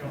So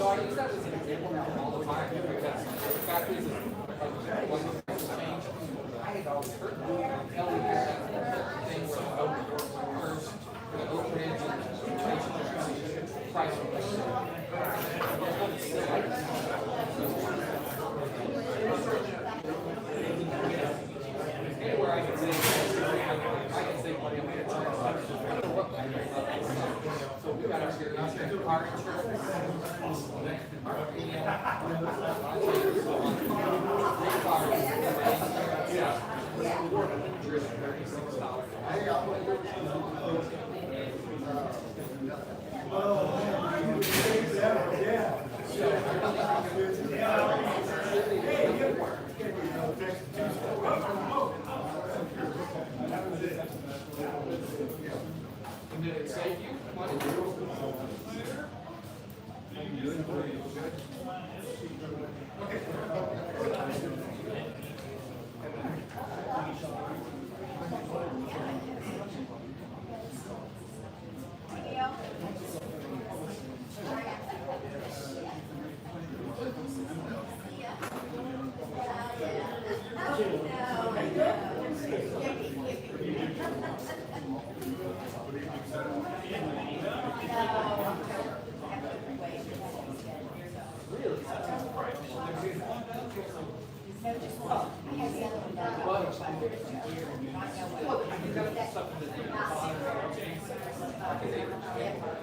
I use that as an example now all the time because the fact is, when the prices change, I had always heard that. Ellie had that thing where the Oak first, the Oak Ridge and price anywhere I can say, money, I'm going to charge I don't know what so we got our insurance, did it save you money?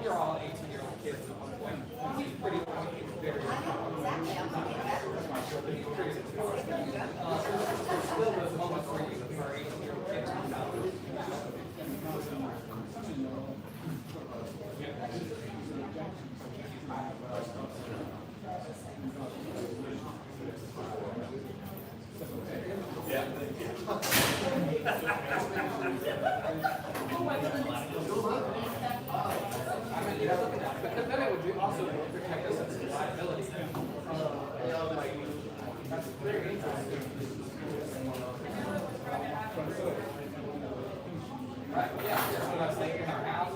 You're all 18-year-old kids at one point. He's pretty very still those moments where you are 18-year-old kids come out. But then it would also protect us against liability. That's very interesting. Right, yeah, that's what I was thinking in our house.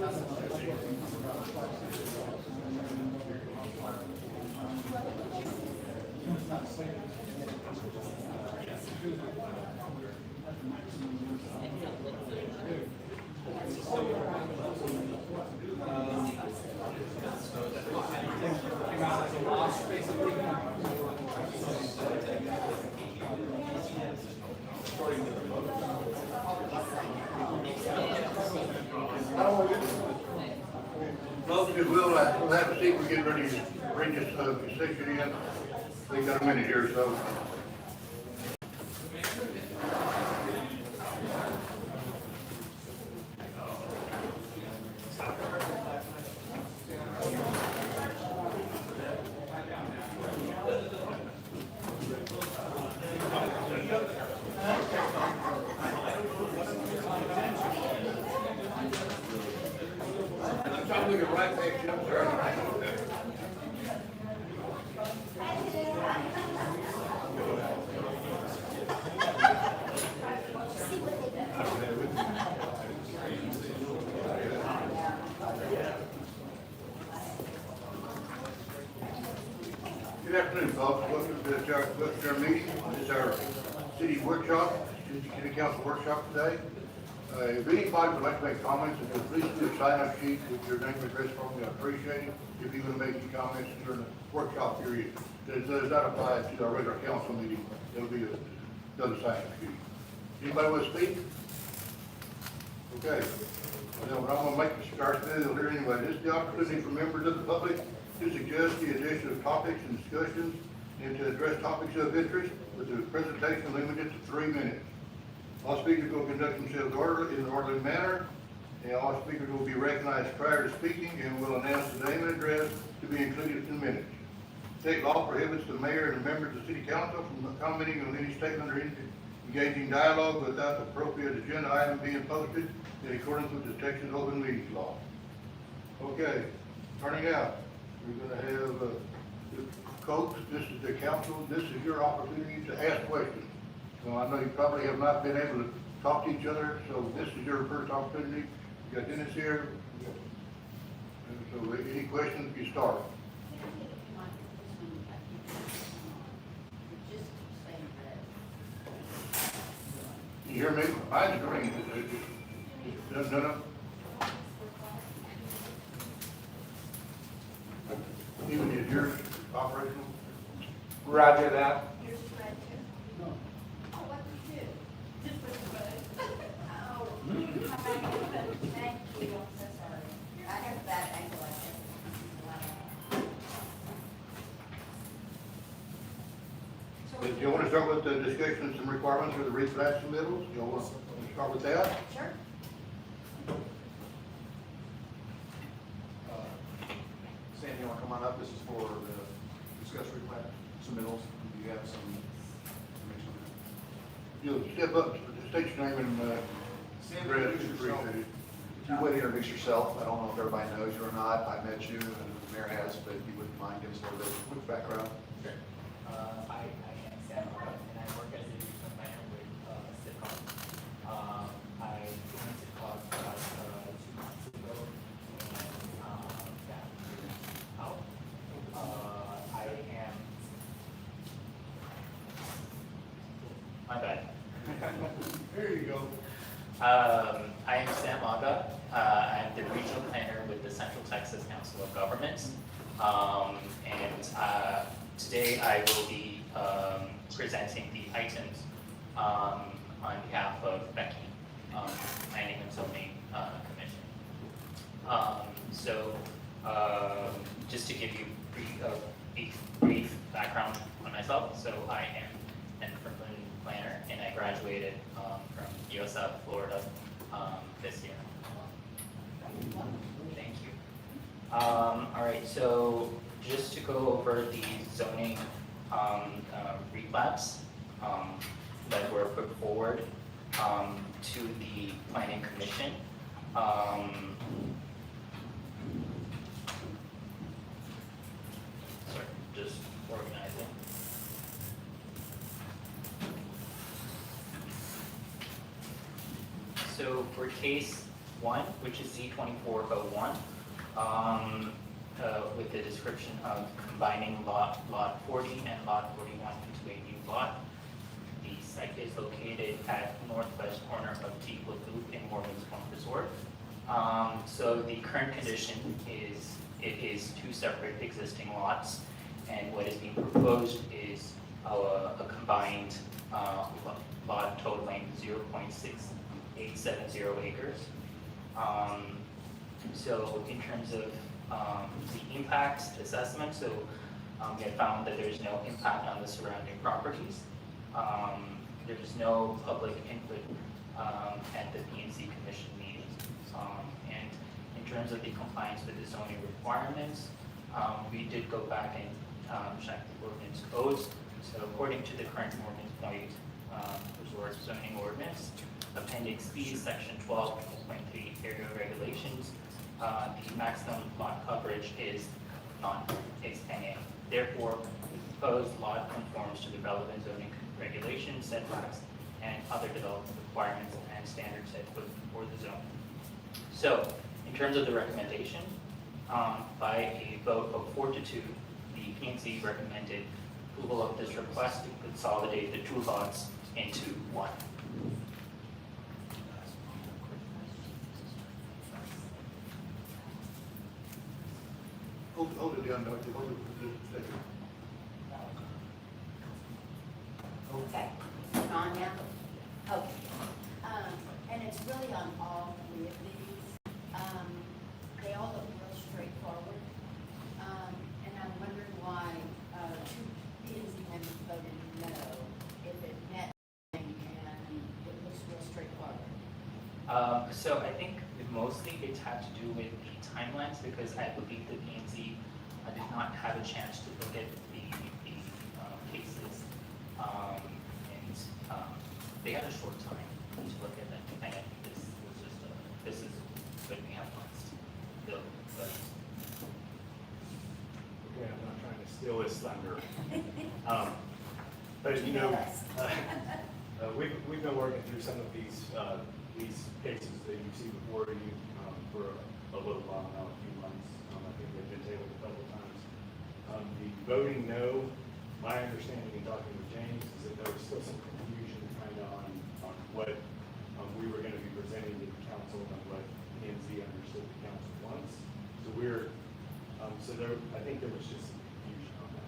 Well, because we'll have to see if we get ready to bring this section in. They got a minute here, so. I'm looking right back, I'm sorry. Good afternoon, folks. Welcome to our meeting. This is our city workshop, city council workshop today. If anybody would like to make comments, please do a sign-up sheet with your name and address for me. I appreciate it. If you want to make any comments during the workshop period, that does not apply to our regular council meeting, it'll be another sign-up sheet. Anybody want to speak? Okay. Well, I'm going to make the start here anyway. This is the opportunity for members of the public to suggest the addition of topics and discussions and to address topics of interest with the presentation limited to 3 minutes. All speakers will conduct themselves in an orderly manner, and all speakers will be recognized prior to speaking and will announce the name and address to be included in the minutes. State law prohibits the mayor and the members of the city council from commenting on any statement or engaging dialogue without the appropriate agenda item being posted in accordance with the Texas Open Meetings Law. Okay, turning out, we're going to have Coach, this is the council, this is your opportunity to ask questions. So I know you probably have not been able to talk to each other, so this is your first opportunity. You got Dennis here. And so any questions, you start. You hear me? Mine's green. No. Even is yours operational? Roger that. Thank you, I'm so sorry. I have a bad ankle like this. Do you want to start with the discussion of some requirements for the replat submittals? Do you want to start with that? Sure. Sam, you want to come on up? This is for the discussion replat submittals. Do you have some information on that? You'll step up, state your name and Sam, address. introduce yourself. Appreciate it. If you would introduce yourself, I don't know if everybody knows you or not. I met you and the mayor has, but if you wouldn't mind giving us a little bit of a quick background. Sure. I am Sam Mara, and I work as a regional planner with Sitcom. I joined Sitcom about 2 months ago, and got out. I am. My bad. There you go. I am Sam Aga. I'm the regional planner with the Central Texas Council of Governments. And today I will be presenting the items on behalf of Becky, Planning and Zoning Commission. Just to give you a brief background on myself. So I am an urban planner, and I graduated from USF, Florida, this year. Thank you. All right, so just to go over the zoning replats that were put forward to the Planning Commission. Sorry, just organizing. So for case 1, which is Z2401, with the description of combining lot 40 and lot 41 into a new lot. The site is located at northwest corner of Teakwood Loop in Morgan's Point Resort. So the current condition is it is 2 separate existing lots, and what is being proposed is a combined lot totaling 0.6870 acres. So in terms of the impacts assessment, so we have found that there's no impact on the surrounding properties. There's no public input at the P&Z Commission meetings. And in terms of the compliance with the zoning requirements, we did go back and check the ordinance codes. So according to the current Morgan's Point Resort zoning ordinance, Appendix B, Section 12.3 area regulations, the maximum lot coverage is is NA. Therefore, the proposed lot conforms to the relevant zoning regulations, setbacks, and other development requirements and standards set for the zone. So, in terms of the recommendation, by a vote of 4-2, the P&Z recommended approval of this request to consolidate the two lots into one. Hold it down, Doctor, hold it for just a second. Okay, on now? Okay. And it's really on all three of these. They all look real straightforward. And I'm wondering why, two P's even voted no, if it met and it looks real straightforward. So I think mostly it had to do with the timelines because I believe the P&Z did not have a chance to look at the cases. They had a short time to look at that. And I think this was just, this is what we have lost. Bill, but Okay, I'm not trying to steal his thunder. But you know, we've been working through some of these cases that you've seen before you for a little while now, a few months. I think they've been tabled a couple of times. The voting no, my understanding in talking with James is that there was still some confusion kind of on what we were going to be presenting to the council and what P&Z understood the council wants. So I think there was just some confusion on that.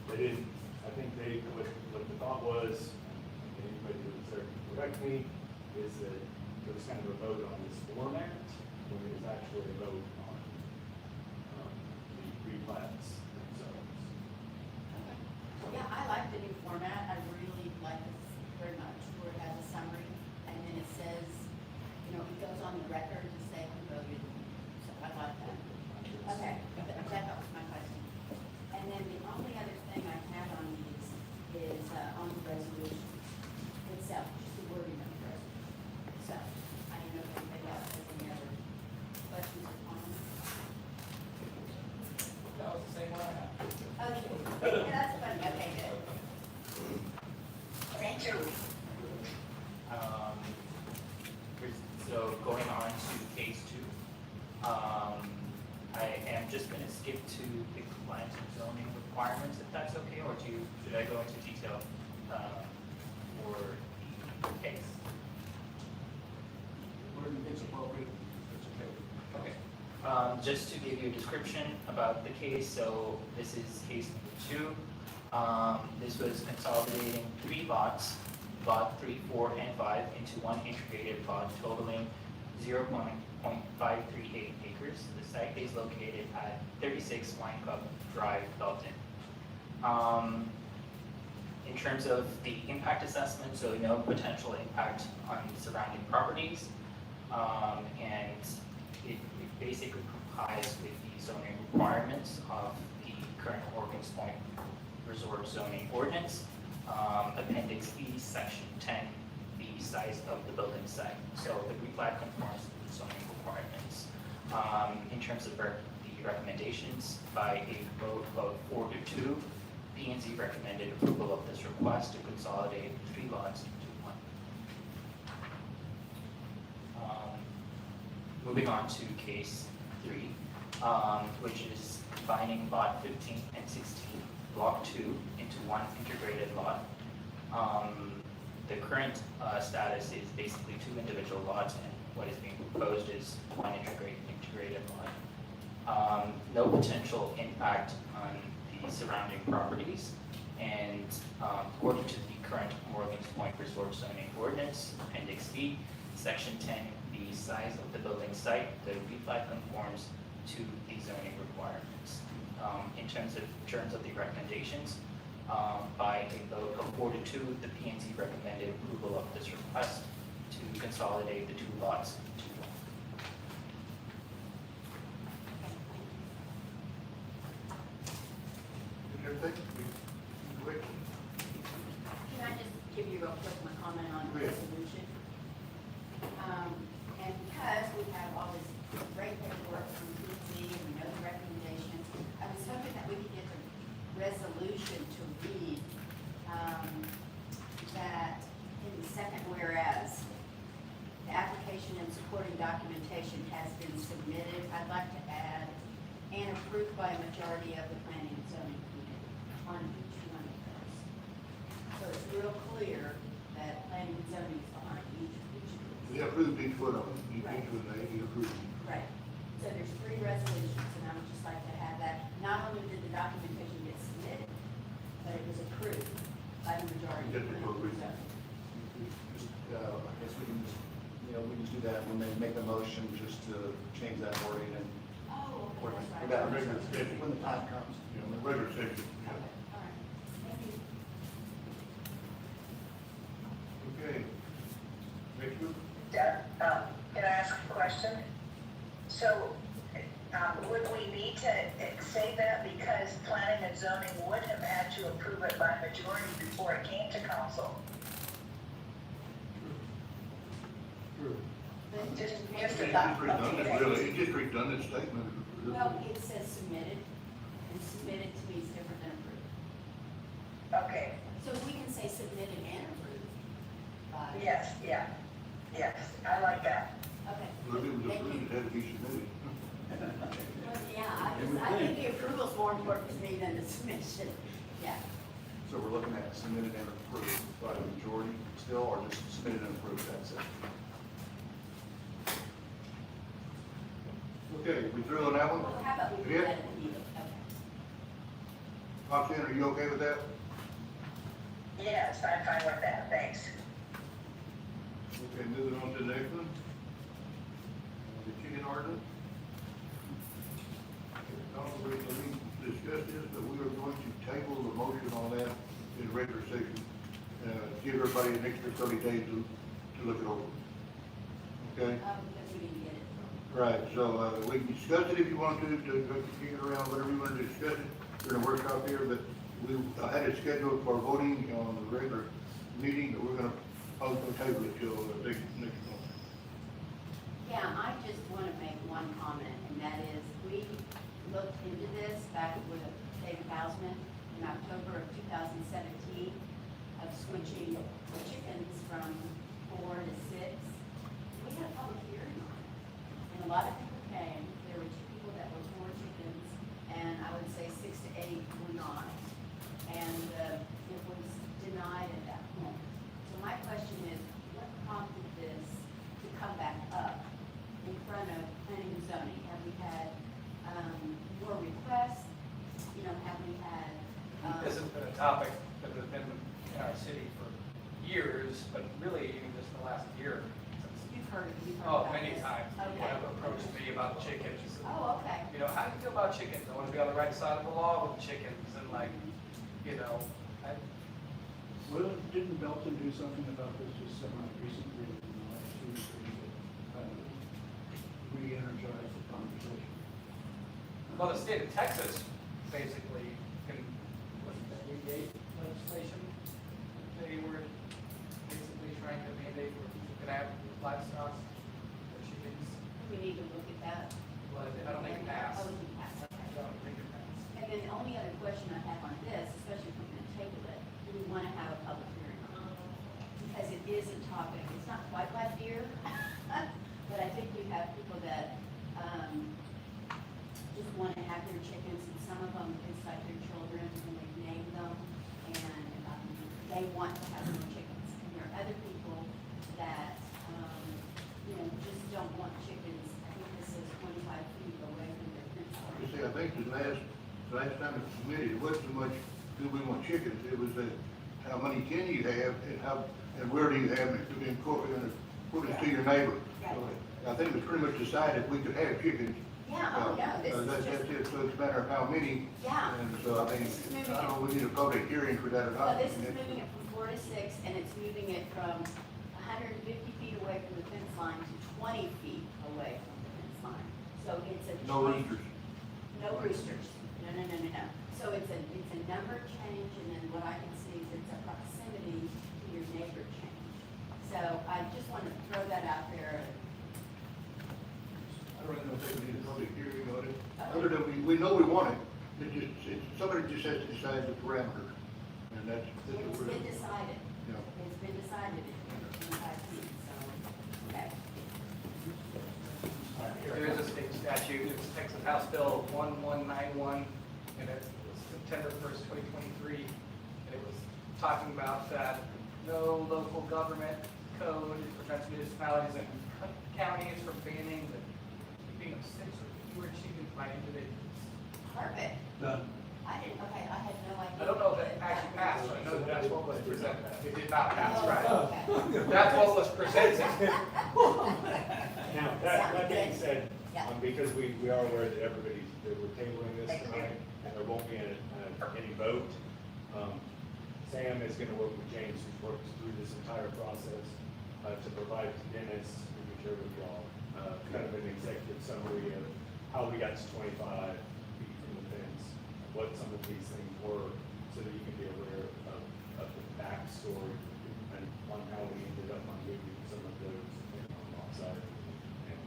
They didn't, I think what the thought was, and anybody who was there can correct me, is that there was kind of a vote on this format, when it was actually a vote on the replats themselves. Yeah, I like the new format. I really like this very much, where it has a summary, and then it says, it goes on the record to say who voted. So I like that. Okay, that helps my question. And then the only other thing I have on these is on the resolution itself, just the wording of the resolution. So, I don't know if anybody else has any other questions or comments. That was the same one I had. Okay, that's funny, okay, good. Thank you. So going on to phase 2, I am just going to skip to the compliance and zoning requirements, if that's okay, or should I go into detail for the case? Where you think it's appropriate, it's okay. Okay. Just to give you a description about the case, so this is case number 2. This was consolidating 3 lots, lot 3, 4, and 5, into one integrated lot totaling 0.538 acres. The site is located at 36 Wine Cup Drive, Belton. In terms of the impact assessment, so no potential impact on surrounding properties, and it basically complies with the zoning requirements of the current Morgan's Point Resort zoning ordinance. Appendix E, section 10, the size of the building site. So the replat conforms to the zoning requirements. In terms of the recommendations, by a vote of 4-2, P&Z recommended approval of this request to consolidate 3 lots into one. Moving on to case 3, which is combining lot 15 and 16, block 2, into one integrated lot. The current status is basically 2 individual lots, and what is being proposed is one integrated lot. No potential impact on the surrounding properties, and according to the current Morgan's Point Resort zoning ordinance, Appendix B, Section 10, the size of the building site, the replat conforms to the zoning requirements. In terms of the recommendations, by a vote of 4-2, the P&Z recommended approval of this request to consolidate the 2 lots into one. Everything? Quick. Can I just give you real quick my comment on the Yeah. resolution? And because we have all this great application and supporting documentation has been submitted. I'd like to add, and approved by a majority of the planning and zoning committee on each one of those. So it's real clear that planning and zoning is behind each of We these. approved each one of them, each Right. one, they approved. Right. So there's 3 resolutions, and I would just like to have that. Not only did the documentation get submitted, but it was approved by the majority of Just the before planning we- and zoning. Just, I guess we can just, we can just do that when they make the motion, just to change that wording and. Oh, When okay, that's right. that- Regular session. when the time comes. You know, the regular section. Okay, all right. Thank you. Okay. Next one? Can I ask a question? So, would we need to say that because planning and zoning would have had to approve it by majority before it came to council? Sure. But Just- maybe just the a doc- Redundant, okay. really, it's just redundant statement. Well, it says submitted, and submitted to me is different than approved. Okay, So we can say submitted and approved by. yes, I like that. Okay. But it was Thank approved, you. it had to be submitted. Well, yeah, I think the approval's more important to me than the submission. Yeah. So we're looking at submitted and approved by the majority still, or just submitted and approved, that's it? Okay, we through on that one? Well, how about we do Yeah. that at the meeting? Okay. Roxanne, are you okay with that? Yes, I'm fine with that, thanks. Okay, moving on to the next one. The chicken ordinance. We discussed this, but we are going to table the motion on that in regular session. Give everybody an extra 30 days to look it over. Okay? Because we didn't get it. Right, so, we can discuss it if you want to kick it around, whatever you want to discuss it during the workshop here, but I had it scheduled for voting on the regular meeting, but we're gonna table it till next month. Yeah, I just want to make one comment, and that is, we looked into this back with David Hausman in October of 2017 of switching the chickens from 4 to 6. We had a public hearing on it, and a lot of people came. There were 2 people that were for chickens, and I would say 6 to 8 were not. And it was denied at that point. So my question is, what prompted this to come back up in front of planning and zoning? Have we had more requests? Have we had? This has been a topic that has been in our city for years, but really even just the last year. You've heard Oh, about many this? times, Okay. people have approached me about chickens. Oh, okay. How do you feel about chickens? I want to be on the right side of the law with chickens and I, Well, didn't Belton do something about this just recently, in the last 2 or 3 years? Re-energize the conversation? well, the state of Texas basically can, what's that, mandate legislation? They were basically trying to mandate where people can have livestock, or chickens, We need to look at that. but I don't think it passed. Oh, it passed, I okay. don't think it passed. And then the only other question I have on this, especially if we're going to table it, do we want to have a public hearing on it? Because it is a topic, it's not quite like deer, but I think we have people that just want to have their chickens, and some of them, it's like their children, and they name them, and they want to have more chickens. And there are other people that, just don't want chickens. I think this is 25 feet away from their fence line. You see, I think the last time it was submitted, it wasn't so much, do we want chickens, it was how many can you have, and where do you have them, to be incorporated, according to your neighbor. So, I think it was pretty much decided we could have chickens. Yeah, oh, no, this is That's just, it, so it's a matter of how many. Yeah. And so I mean, This is moving I don't know, we need a public hearing for that or well, not. this is moving it from 4 to 6, and it's moving it from 150 feet away from the fence line to 20 feet away from the fence line. So it's a. No change- roosters. No roosters. No. So it's a number change, and then what I can see is it's a proximity to your neighbor change. So I just want to throw that out there. I don't know if we need a public hearing on it, other than we know we want it, somebody just has to decide the parameters, and that's what It's we're. been decided. Yeah. It's been decided in 25 feet, so, okay. House Bill 1191, and it was September 1st, 2023. And it was talking about that no local government code prevents municipalities and counties from banning the keeping of 6 or fewer chickens by individuals. Perfect. Done. I didn't, okay, I had no idea. I don't know if it actually passed, but I know that that's what was presented. It did not pass, Oh, right? okay. That's what was presented. Now, that being said, Yeah. because we are aware that everybody, that we're tabling this tonight, and there won't be any vote, Sam is gonna work with James, who works through this entire process, to provide to Dennis, who can share with y'all, kind of an executive summary of how we got to 25 feet from the fence, what some of these things were, so that you can be aware of the backstory and on how we ended up on moving some of those on offside and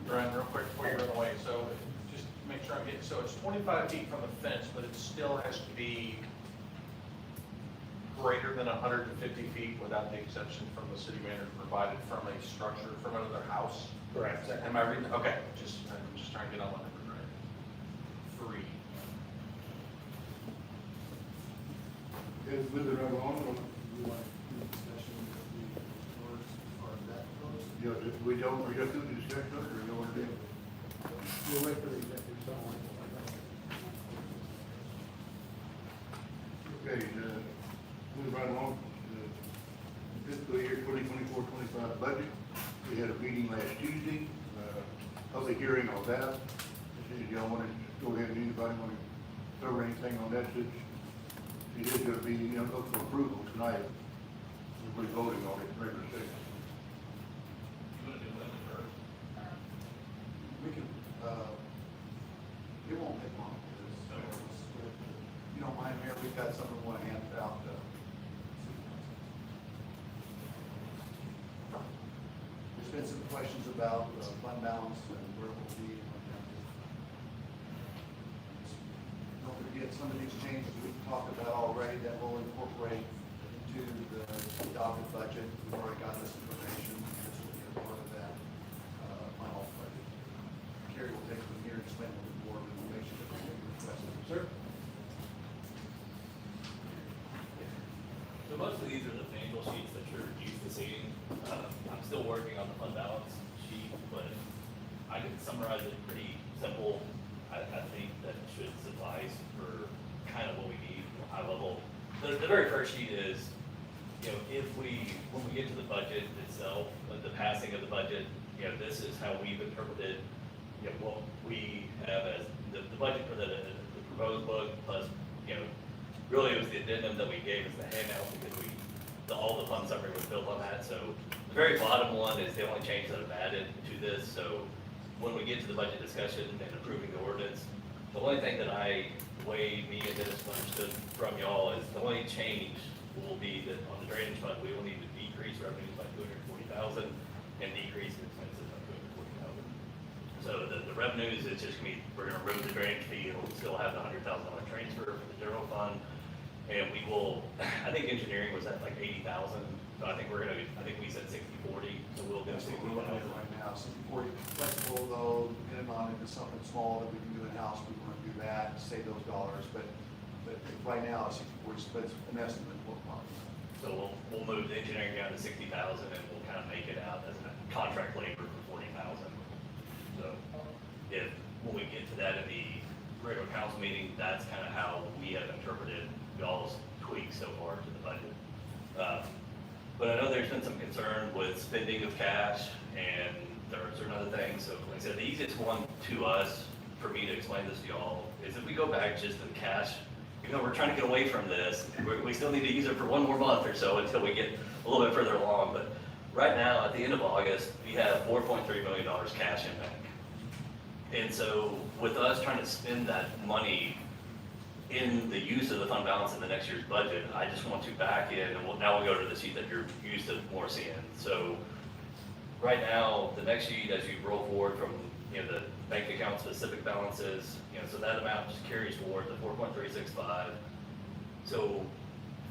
Brian, real quick before you run away, so just to make sure I'm getting, so it's 25 feet from the fence, but it still has to be greater than 150 feet without the exception from the city manager provided from a structure, from another house? Correct. Am I reading, okay, I'm just trying to get all my numbers right. 3. Okay, moving right along. We want to do a discussion with the boards as far as that goes. Yeah, if we don't, we just do the discussion, or you know what to do? We'll wait for the executive summary. Okay, moving right along, fiscal year 2024-25 budget. We had a meeting last Tuesday, public hearing on that. If y'all want to go ahead, and anybody want to cover anything on that, since it is going to be, up for approval tonight. We'll be voting on it in regular session. We can, it won't take long, because, if you don't mind, Mayor, we've got something we want to hand out. There's been some questions about fund balance and where it will be. Don't forget, some of these changes we've talked about already that will incorporate into the adopted budget. We've already got this information, this will be a part of that final budget. Kerry will take it from here and explain to the board and make sure that we request it. Sir? So most of these are the financial sheets that you're used to seeing. I'm still working on the fund balance sheet, but I can summarize it pretty simple. I think that should suffice for kind of what we need, high level. The very first sheet is, when we get to the budget itself, the passing of the budget, this is how we've interpreted, what we have as the budget for the proposed book, plus, really it was the addendum that we gave as the handout, because all the fund summary was built on that. So the very bottom one is the only change that I've added to this. So when we get to the budget discussion and approving the ordinance, the only thing that the way me and Dennis understood from y'all is the only change will be that on the drainage fund, we will need to decrease revenues by 240,000 and decrease expenses by 240,000. So the revenues, it's just gonna be, we're gonna remove the drainage fee, and we'll still have the $100,000 transfer for the general fund. And we will, I think engineering was at like 80,000, so I think we said 60/40, so we'll do That's what 60,000. we're looking at right now. So before you flexible though, depending on if it's something small that we can do in-house, we want to do that, save those dollars. But right now, 60/40 split's an estimate of what we're talking about. So we'll move the engineering down to 60,000, and we'll kind of make it out as a contract labor for 40,000. So when we get to that in the regular council meeting, that's kind of how we have interpreted y'all's tweaks so far to the budget. But I know there's been some concern with spending of cash, and there are certain other things. So like I said, the easiest one to us, for me to explain this to y'all, is if we go back just to the cash, we're trying to get away from this. We still need to use it for one more month or so until we get a little bit further along. But right now, at the end of August, we have $4.3 million cash in bank. And so with us trying to spend that money in the use of the fund balance in the next year's budget, I just want to back in, and now we'll go to the sheet that you're used to more seeing. So right now, the next sheet, as you roll forward from the bank account specific balances, so that amount just carries forward the 4.365. So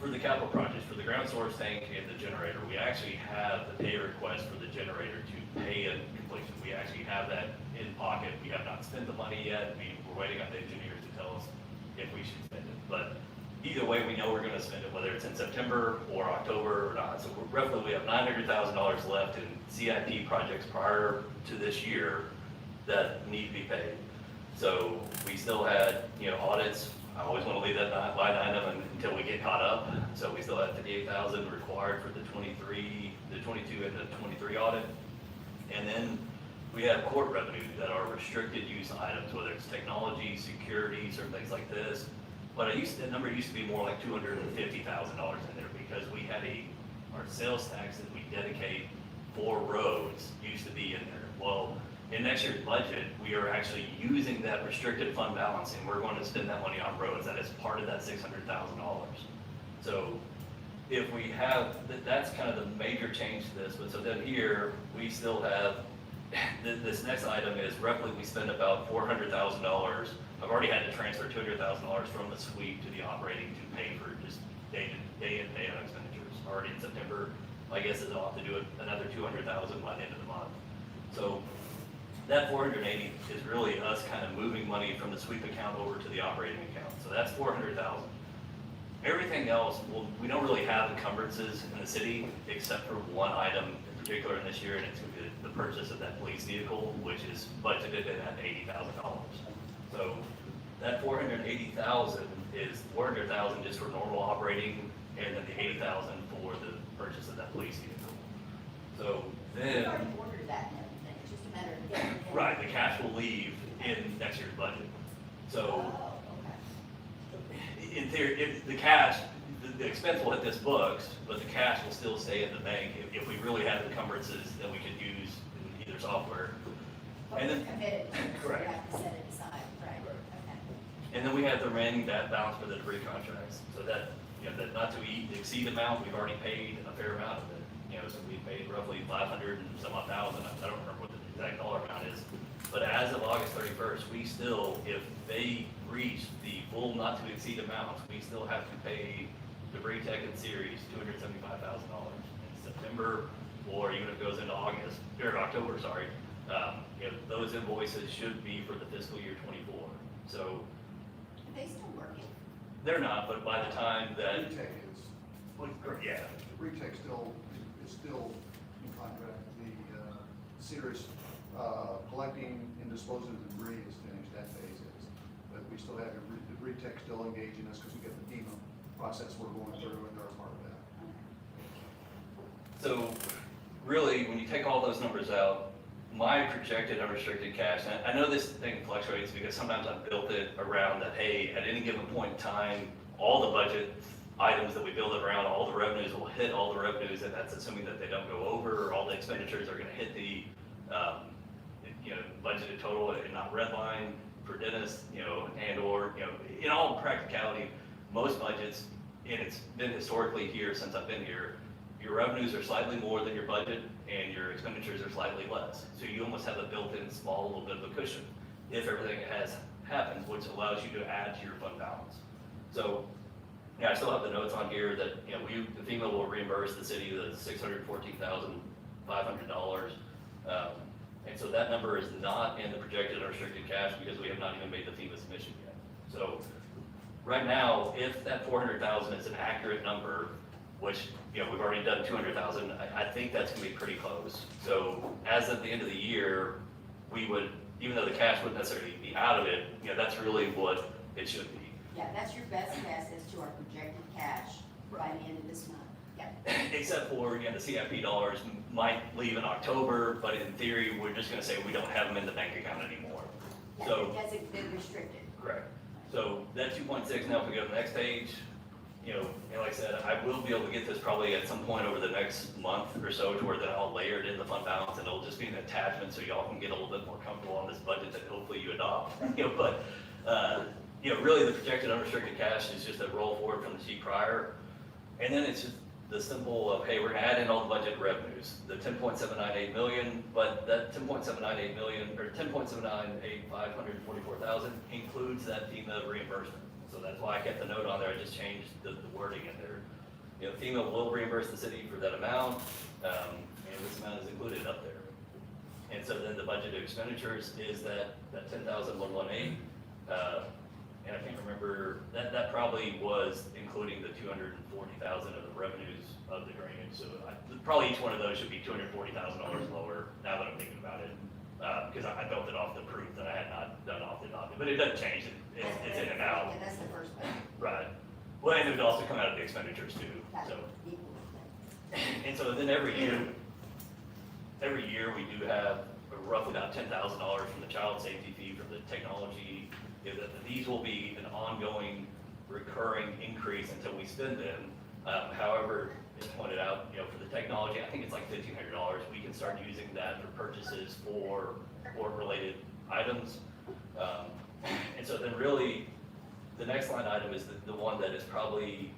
for the capital projects, for the ground source tank and the generator, we actually have the pay request for the generator to pay at completion. We actually have that in pocket. We have not spent the money yet. We're waiting on the engineers to tell us if we should spend it. But either way, we know we're gonna spend it, whether it's in September or October or not. So roughly, we have $900,000 left in CIP projects prior to this year that need to be paid. So we still had, audits. I always want to leave that line item until we get caught up. So we still have 58,000 required for the 22 and the 23 audit. And then we have court revenues that are restricted use items, whether it's technology, security, certain things like this. But that number used to be more like $250,000 in there because we had our sales tax that we dedicate for roads used to be in there. Well, in next year's budget, we are actually using that restricted fund balance and we're going to spend that money on roads. That is part of that $600,000. So if we have, that's kind of the major change to this. But so then here, we still have, this next item is roughly we spend about $400,000. I've already had to transfer $200,000 from the sweep to the operating to pay for just day in, day out expenditures. Already in September, my guess is I'll have to do another $200,000 by the end of the month. So that 480 is really us kind of moving money from the sweep account over to the operating account. So that's 400,000. Everything else, well, we don't really have encumbrances in the city except for one item in particular in this year, and it's the purchase of that police vehicle, which is budgeted at $80,000. So that 480,000 is 400,000 just for normal operating, and then the 80,000 for the purchase of that police vehicle. So We've then. already ordered that and everything, it's just a matter of getting it in. Right, the cash will leave in next year's budget. So, Oh, okay. in theory, if the cash, the expense will hit this books, but the cash will still stay in the bank if we really have encumbrances that we could use in either software. But And we're then- committed, so we Correct. have to set it aside, right, okay. And then we have the remaining balance for the debris contracts. So that, that not to exceed amount, we've already paid a fair amount of it. So we paid roughly 500 and some odd thousand, I don't remember what the exact dollar amount is. But as of August 31st, we still, if they reach the full not to exceed amounts, we still have to pay Debris Tech and Series $275,000 in September, or even if it goes into October, sorry. Those invoices should be for the fiscal year 24. So Are they still working? they're not, but by the time that, Retech is, yeah, Retech is still in contract. The Cirrus collecting and disposing of debris is finished, that phase is. But we still have the Retech still engaging us because we get the FEMA process we're going through and they're a part of that. so really, when you take all those numbers out, my projected unrestricted cash, and I know this thing fluctuates because sometimes I've built it around that, hey, at any given point in time, all the budget items that we build it around, all the revenues will hit all the revenues, and that's assuming that they don't go over, or all the expenditures are gonna hit the, budgeted total and not redline for Dennis, and or, in all practicality, most budgets, and it's been historically here since I've been here, your revenues are slightly more than your budget and your expenditures are slightly less. So you almost have a built-in small little bit of a cushion if everything happens, which allows you to add to your fund balance. So, I still have the notes on here that, the FEMA will reimburse the city the $614,500. And so that number is not in the projected unrestricted cash because we have not even made the FEMA submission yet. So right now, if that 400,000 is an accurate number, which, we've already done 200,000, I think that's gonna be pretty close. So as of the end of the year, we would, even though the cash wouldn't necessarily be out of it, that's really what it should be. Yeah, that's your best guess as to our projected cash by the end of this month. Yep. Except for, the CIP dollars might leave in October, but in theory, we're just gonna say we don't have them in the bank account anymore. Yeah, So, it hasn't been restricted. correct. So that 2.6, now if we go to the next page, and like I said, I will be able to get this probably at some point over the next month or so to where then I'll layer it in the fund balance and it'll just be an attachment so y'all can get a little bit more comfortable on this budget that hopefully you adopt. Really the projected unrestricted cash is just a roll forward from the sheet prior. And then it's just the simple of, hey, we're gonna add in all the budget revenues, the 10.798 million, but that 10.798 million, or 10.798,544,000 includes that FEMA reimbursement. So that's why I kept the note on there, I just changed the wording in there. You know, FEMA will reimburse the city for that amount, and this amount is included up there. And so then the budgeted expenditures is that 10,118, and I can't remember, that probably was including the 240,000 of the revenues of the drainage, so probably each one of those should be $240,000 lower, now that I'm thinking about it. Because I built it off the proof that I had not done off the document, but it doesn't change, it's in and out. Yeah, that's the first one. Right. Well, and it would also come out of the expenditures too, That's so. equal. And so then every year we do have roughly about $10,000 from the child safety fee for the technology. You know, these will be an ongoing, recurring increase until we spend them. However, as pointed out, you know, for the technology, I think it's like $1,500. We can start using that for purchases for related items. And so then really, the next line item is the one that is probably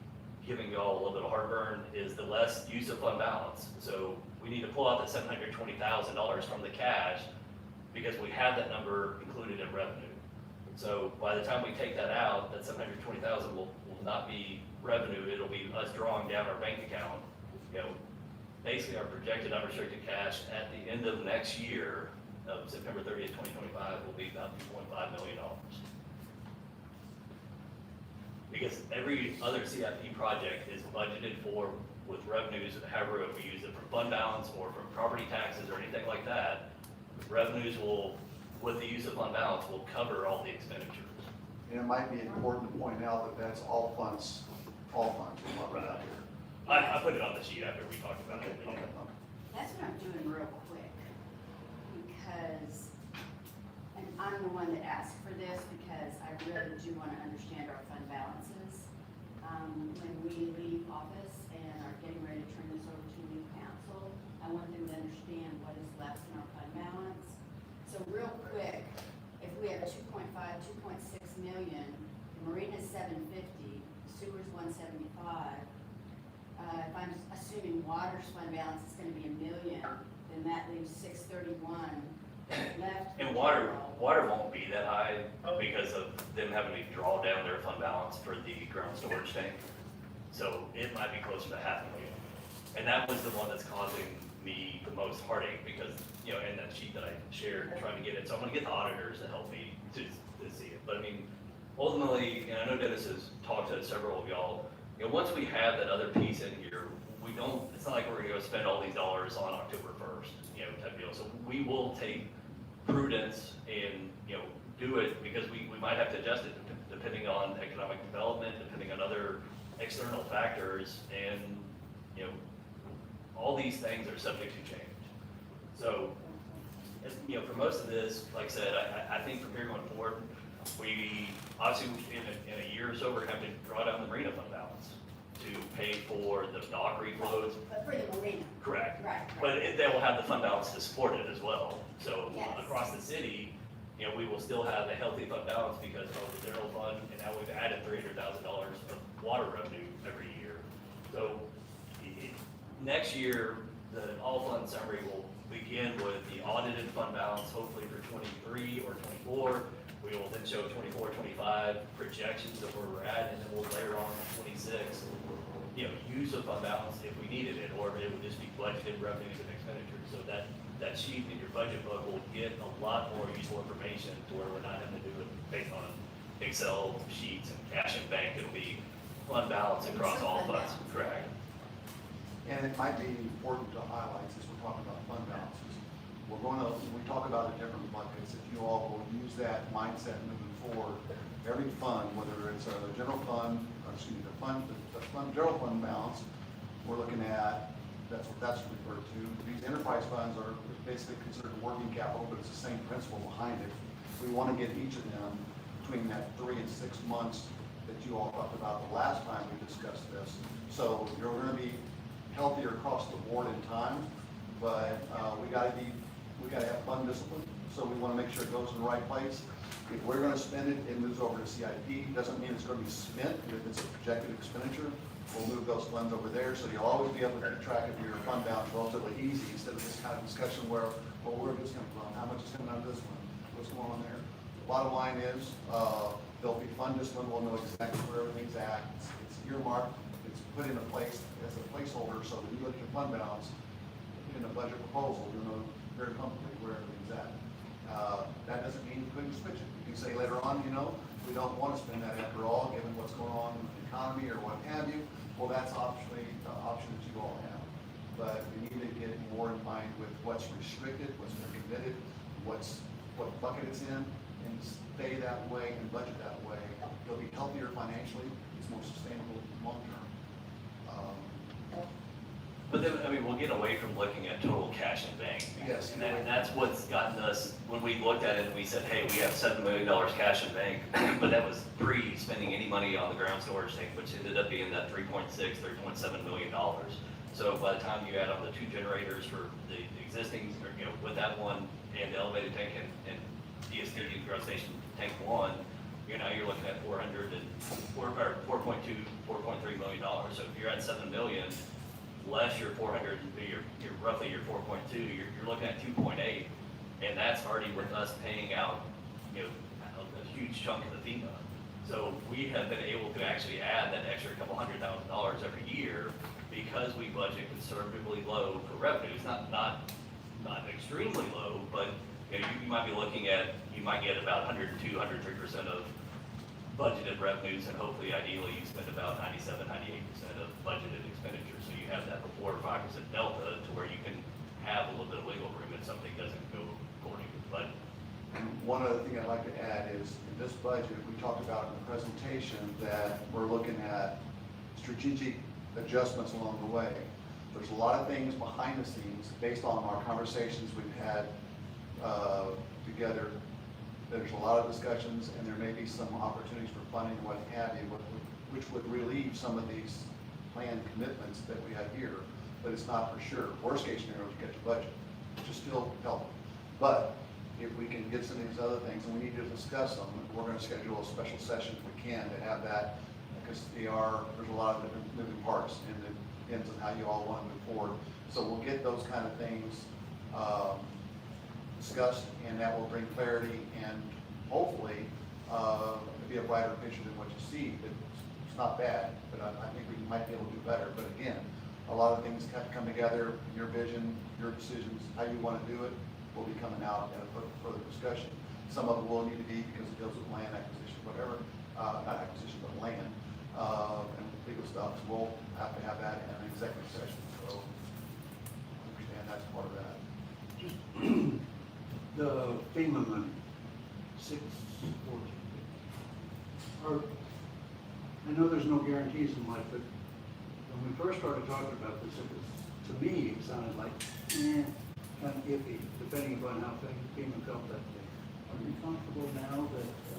giving y'all a little bit of heartburn, is the less use of fund balance. So we need to pull out the $720,000 from the cash because we have that number included in revenue. So by the time we take that out, that $720,000 will not be revenue, it'll be us drawing down our bank account. You know, basically our projected unrestricted cash at the end of next year, of September 30th, 2025, will be about $2.5 million. Because every other CIP project is budgeted for with revenues, however, if we use it from fund balance or from property taxes or anything like that, revenues will, with the use of fund balance, will cover all the expenditures. And it might be important to point out that that's all funds, we're talking about here. I put it on the sheet after we talked about it. Okay. That's what I'm doing real quick, because, and I'm the one that asked for this, because I really do want to understand our fund balances. When we leave office and are getting ready to turn this over to new council, I want them to understand what is left in our fund balance. So real quick, if we have 2.5, 2.6 million, the marina's 750, sewer's 175. If I'm assuming water's fund balance is gonna be $1 million, then that leaves 631 left. And water won't be that high because of them having to draw down their fund balance for the ground storage tank. So it might be closer to $500,000. And that was the one that's causing me the most heartache because, you know, in that sheet that I shared, trying to get it. So I'm gonna get the auditors to help me to see it. But I mean, ultimately, and I know Dennis has talked to several of y'all, you know, once we have that other piece in here, it's not like we're gonna go spend all these dollars on October 1st, you know, type deal. So we will take prudence and, you know, do it because we might have to adjust it depending on economic development, depending on other external factors, and, you know, all these things are subject to change. So, you know, for most of this, like I said, I think from here going forward, we obviously in a year or so, we're having to draw down the marina fund balance to pay for the dock reflows. But for the marina. Correct. Right. But they will have the fund balance to support it as well. So Yes. across the city, you know, we will still have a healthy fund balance because of the general fund, and now we've added $300,000 of water revenue every year. So next year, the all fund summary will begin with the audited fund balance, hopefully for 23 or 24. We will then show 24, 25 projections of where we're at, and then we'll layer on 26, you know, use of fund balance if we needed it, or it would just be budgeted revenues and expenditures. So that sheet in your budget book will get a lot more useful information to where we're not having to do it based on Excel sheets and cash and bank. It'll be fund balance across all funds, correct? And it might be important to highlight, since we're talking about fund balances, when we talk about the different buckets, if you all will use that mindset moving forward, every fund, whether it's the general fund, or excuse me, the general fund balance, we're looking at, that's what that's referred to. These enterprise funds are basically considered working capital, but it's the same principle behind it. We want to get each of them between that 3 and 6 months that you all talked about the last time we discussed this. So you're going to be healthier across the board in time, but we got to have fund discipline. So we want to make sure it goes in the right place. If we're going to spend it, it moves over to CIP. Doesn't mean it's going to be spent. If it's a projected expenditure, we'll move those funds over there. So you'll always be able to keep track of your fund balance relatively easy instead of this kind of discussion where, well, where is this coming from? How much is coming out of this one? What's going on there? The bottom line is, There'll be fund discipline, we'll know exactly where everything's at, it's earmarked, it's put into place as a placeholder, so when you look at your fund balance in a budget proposal, you'll know very comfortably where everything's at. That doesn't mean you couldn't switch it. You can say later on, you know, we don't want to spend that after all, given what's going on in the economy or what have you. Well, that's option that you all have. But we need to get more in line with what's restricted, what's been committed, what bucket it's in, and stay that way and budget that way. It'll be healthier financially, it's more sustainable long term. But then, I mean, we'll get away from looking at total cash in bank. Yes. And that's what's gotten us, when we looked at it and we said, hey, we have $7 million cash in bank, but that was pre-spending any money on the ground storage tank, which ended up being that $3.7 million. So by the time you add on the 2 generators for the existing, or, you know, with that one and the elevated tank and DST, ground station tank 1, you know, you're looking at $4.3 million. So if you're at 7 million, less your 400, you're roughly your 4.2, you're looking at 2.8, and that's already with us paying out, you know, a huge chunk of the FEMA. So we have been able to actually add that extra couple $100,000 every year because we budget conservatively low for revenues, not extremely low, but you know, you might be looking at, you might get about 102, 103% of budgeted revenues, and hopefully, ideally, you spend about 97, 98% of budgeted expenditures. So you have that 4 or 5% delta to where you can have a little bit of wiggle room if something doesn't go according to budget. And one other thing I'd like to add is, in this budget, we talked about in the presentation that we're looking at strategic adjustments along the way. There's a lot of things behind the scenes, based on our conversations we've had together. There's a lot of discussions, and there may be some opportunities for funding, what have you, which would relieve some of these planned commitments that we have here, but it's not for sure. Worst case scenario is get the budget, which is still helpful. But if we can get some of these other things, and we need to discuss them, we're going to schedule a special session if we can to have that, because there's a lot of different moving parts, and it depends on how you all want to move forward. So we'll get those kind of things discussed, and that will bring clarity and hopefully be a brighter picture than what you see. It's not bad, but I think we might be able to do better. But again, a lot of things have to come together. Your vision, your decisions, how you want to do it will be coming out in a further discussion. Some of it will need to be because it deals with land acquisition, whatever, not acquisition, but land and legal stuff. So we'll have to have that in an executive session. So I understand that's part of that. Just the FEMA money, 614. I know there's no guarantees in life, but when we first started talking about this, to me, it sounded like, kind of iffy, depending upon how FEMA felt that day. Are you comfortable now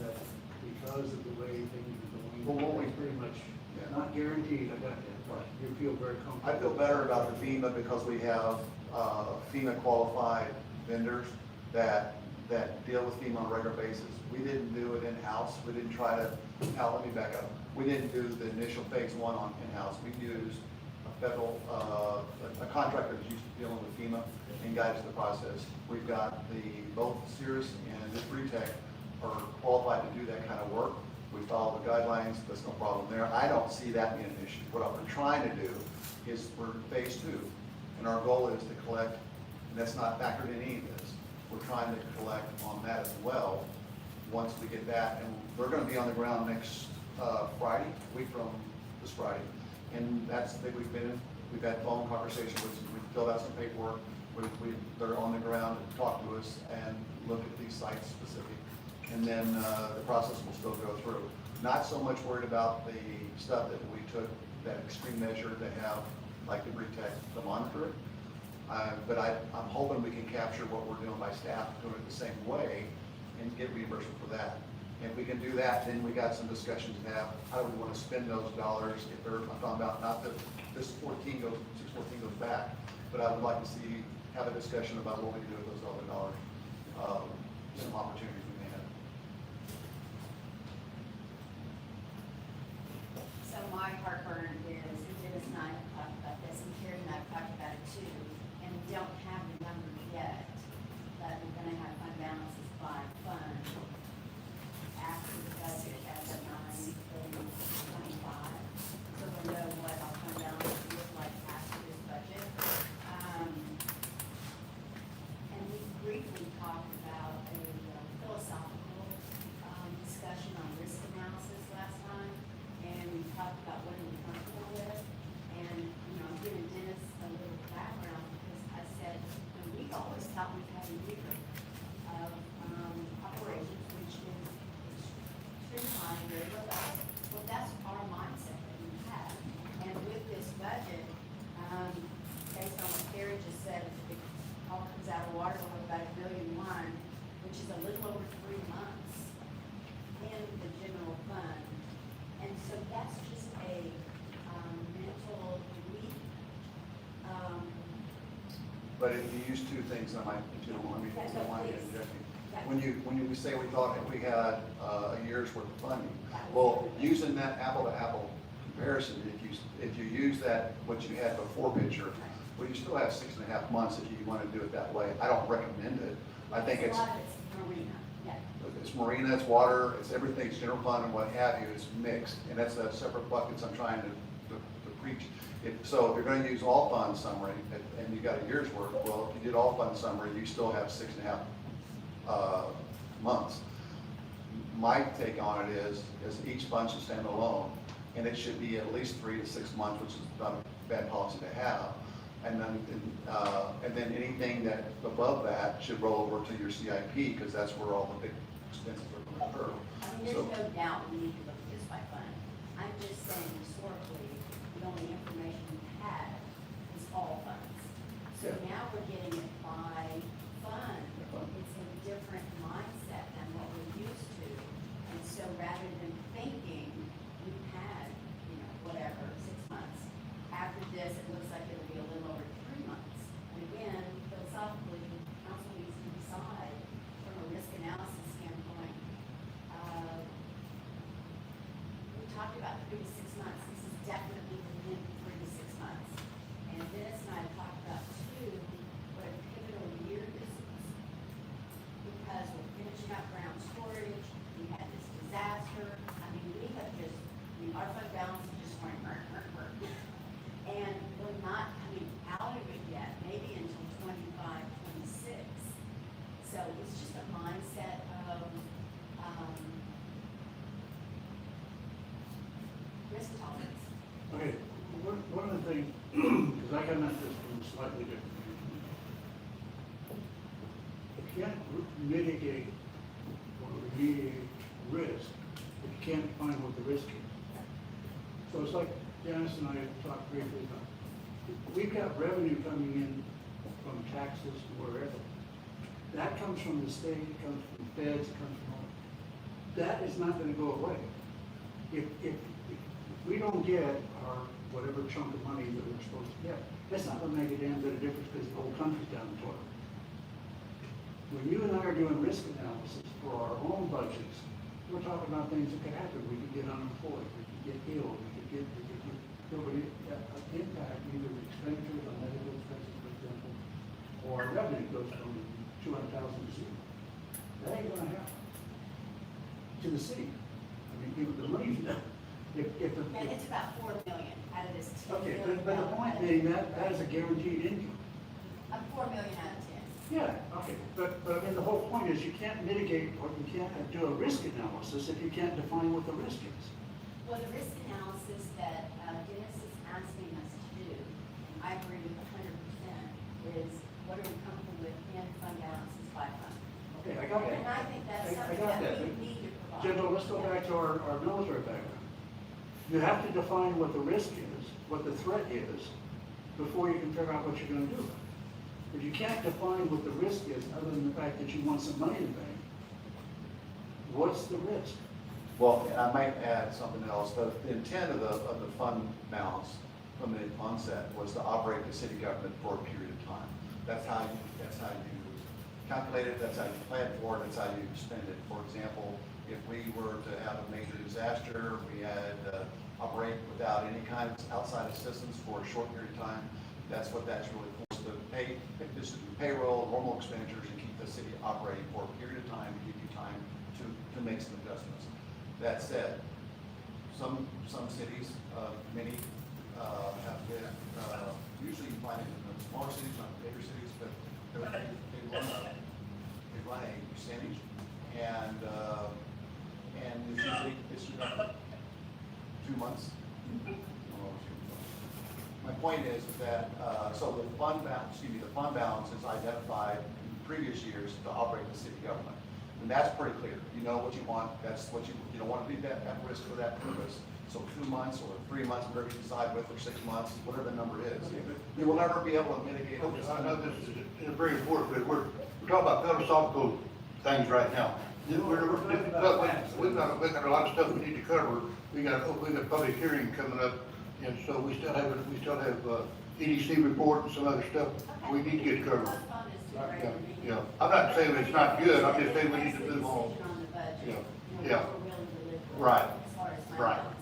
that because of the way things are going, Well, what we- pretty much, Yeah. not guaranteed, I got that, but you feel very comfortable? I feel better about the FEMA because we have FEMA qualified vendors that deal with FEMA on a regular basis. We didn't do it in-house. We didn't try to, now let me back up. We didn't do the initial phase 1 on in-house. We used a federal, a contractor that's used to dealing with FEMA and guides the process. We've got both Cirrus and this Britech are qualified to do that kind of work. We follow the guidelines, there's no problem there. I don't see that being an issue. What we're trying to do is we're phase 2, and our goal is to collect, and that's not factored in any of this. We're trying to collect on that as well, once we get that, and we're gonna be on the ground next Friday, a week from this Friday. And that's the thing we've had phone conversations with, we've filled out some paperwork, they're on the ground and talk to us and look at these sites specific. And then the process will still go through. Not so much worried about the stuff that we took, that extreme measure to have, like the Britech, to monitor it. But I'm hoping we can capture what we're doing by staff, doing it the same way, and get reimbursement for that. And if we can do that, then we got some discussions to have, how do we want to spend those dollars, if they're, I'm talking about, not that this 614 goes back, but I would like to have a discussion about what we can do with those other dollars, some opportunities we may have. So my heartburn is, Dennis and I have talked about this, and Carrie and I have talked about it too, and we don't have the numbers yet, but we're gonna have fund balances by fund after the budget, as out we've had a year of, operations, which is streamlined, very robust. Well, that's our mindset that we have. And with this budget, based on what Carrie just said, it all comes out of water, we'll have about $1.1 million, which is a little over 3 months in the general fund. And so that's just a, mental week. But if you use two things, I might, if you don't want me, Yes, I don't mind please. interjecting. Yeah. When we say we thought that we had a year's worth of funding, well, using that apple-to-apple comparison, if you use that, what you had before picture, well, you still have 6.5 months if you want to do it that way. I don't recommend it. I think A it's, lot of it's marina, yeah. it's marina, it's water, it's everything, it's general fund and what have you, it's mixed. And that's the separate buckets I'm trying to preach. So if you're going to use all fund summary and you got a year's worth, well, if you did all fund summary, you still have 6.5 months. My take on it is each fund should stand alone, and it should be at least 3 to 6 months, which is not a bad policy to have. And then anything that above that should roll over to your CIP, because that's where all the big expenses are going to occur. I mean, there's So- no doubt we need to look at this by fund. I'm just saying historically, the only information we had is all funds. So Yeah. now we're getting it by fund. It's a different mindset than what we're used to. And so rather than thinking we've had, whatever, 6 months, after this, it looks like it'll be a little over 3 months. And again, philosophically, council needs to decide from a risk analysis standpoint, we talked about 3 to 6 months. This is definitely within 3 to 6 months. And Dennis and I have talked about too, what a pivotal year this is. Because we're finishing up ground storage, we had this disaster. I mean, we have just, our fund balance is just going, and we're not coming out of it yet, maybe until 25, 26. So it's just a mindset of, risk tolerance. Okay, one of the things, because I come at this from slightly different. You can't mitigate or remediate risk if you can't define what the risk is. So it's like Janice and I have talked briefly about, we've got revenue coming in from taxes and wherever. That comes from the state, it comes from feds, it comes from all. That is not gonna go away. If we don't get our whatever chunk of money that we're supposed to get, that's not gonna make a damn bit of difference because the whole country's down the toilet. When you and I are doing risk analysis for our own budgets, we're talking about things that could happen. We could get unemployed, we could get ill, we could get impact either expenditures on medical expenses, for example, or our revenue goes from 200,000 to zero. That ain't gonna happen. To the city. I mean, the money's done. If the, And it's about 4 million out of this 10 okay, million. but the point being that is a guaranteed income. 4 million out of 10. Yeah, okay, but I mean, the whole point is you can't mitigate or you can't do a risk analysis if you can't define what the risk is. Well, the risk analysis that Dennis is asking us to do, and I agree with 100%, is what are we comfortable with in fund balances by fund? Okay, I got that. And I think that's I something got that that. we need to provide. General, let's go back to our military background. You have to define what the risk is, what the threat is, before you can figure out what you're gonna do. If you can't define what the risk is, other than the fact that you want some money in the bank, what's the risk? Well, and I might add something else. The intent of the fund balance from the onset was to operate the city government for a period of time. That's how you calculate it, that's how you plan for it, that's how you spend it. For example, if we were to have a major disaster, we had operate without any kind of outside assistance for a short period of time, that's what that's really for, to pay, this is payroll, normal expenditures, and keep the city operating for a period of time, to give you time to make some adjustments. That said, some cities, many, have been, usually you find it in the smaller cities, not the bigger cities, but they run a percentage, and it's usually 2 months. My point is that, so the fund balance is identified in previous years to operate the city government. And that's pretty clear. You know what you want, that's what you don't want to be at risk for that purpose. So 2 months or 3 months, whatever you decide with, or 6 months, whatever the number is. You will never be able to mitigate. I know this is very important, but we're talking about philosophical things right now. We've got a lot of stuff we need to cover. We got public hearing coming up, and so we still have EDC report and some other stuff we need to get covered. Postpone this to a regular meeting. Yeah, I'm not saying it's not good, I'm just saying we need to That's the move on. decision on the budget. Yeah, You know, yeah. what we're willing to live for Right, As far as fund right. balance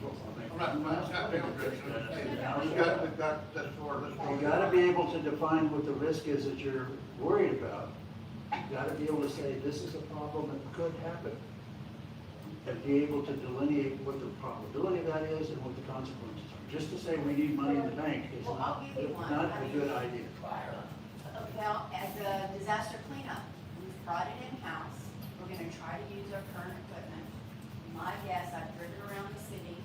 goes, so. I'm not taking direction. We've got, that's for, let's go. You gotta be able to define what the risk is that you're worried about. You gotta be able to say, this is a problem that could happen. And be able to delineate what the probability of that is and what the consequences are. Just to say we need money in the bank is Well, I'll not, give you one. not I a mean, good idea. Well, at the disaster cleanup, we've brought it in-house. We're gonna try to use our current equipment. My guess, I've driven around the city,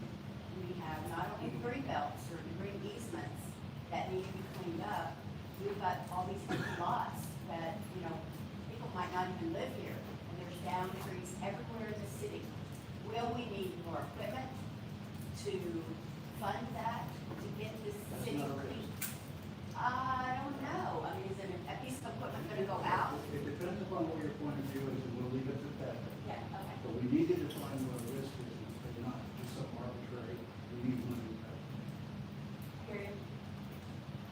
we have not only green belts or green easements that need to be cleaned up, we've got all these empty lots that, you know, people might not even live here, and there's down trees everywhere in the city. Will we need more equipment to fund that, to get this city clean? I don't know. I mean, is a piece of equipment gonna go out? It depends upon what your point of view is, and we'll leave it at that. Yeah, okay. But we need to define what the risk is, and not just something arbitrary. We need money in that. Period.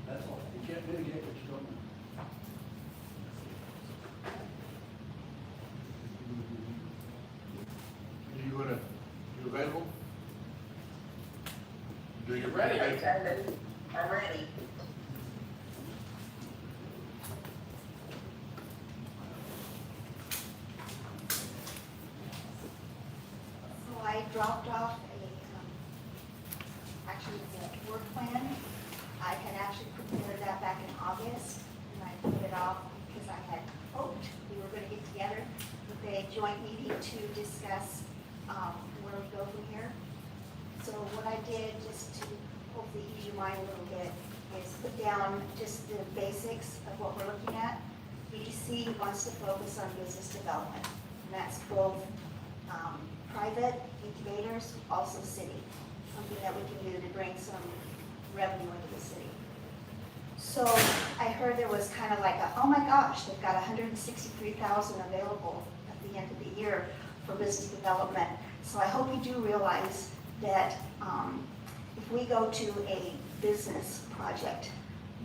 That's all. You can't mitigate what you don't know. You available? Do you Ready, I'm ready. So I dropped off actually the work plan. I had actually prepared that back in August, and I put it off because I had hoped we were going to get together with a joint meeting to discuss where we go from here. So what I did, just to hopefully ease your mind a little bit, is put down just the basics of what we're looking at. EDC wants to focus on business development, and that's both private incubators, also city, something that we can do to bring some revenue into the city. So I heard there was kind of like oh my gosh, they've got 163,000 available at the end of the year for business development. So I hope you do realize that if we go to a business project,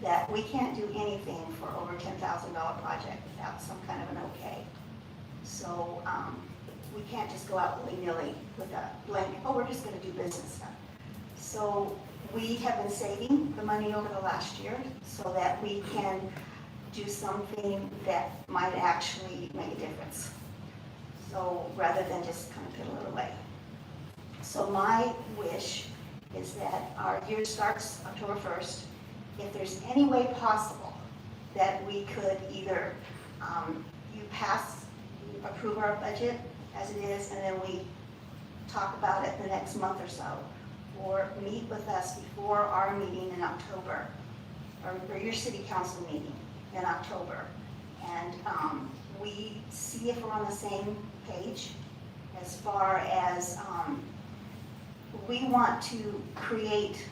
that we can't do anything for over $10,000 project without some kind of an okay. So we can't just go out willy-nilly with a blanket, oh, we're just gonna do business stuff. So we have been saving the money over the last year so that we can do something that might actually make a difference. So rather than just kind of piddle it away. So my wish is that our year starts October 1st. If there's any way possible that we could either, you approve our budget as it is, and then we talk about it the next month or so, or meet with us before our meeting in October, or your city council meeting in October, and we see if we're on the same page as far as we want to create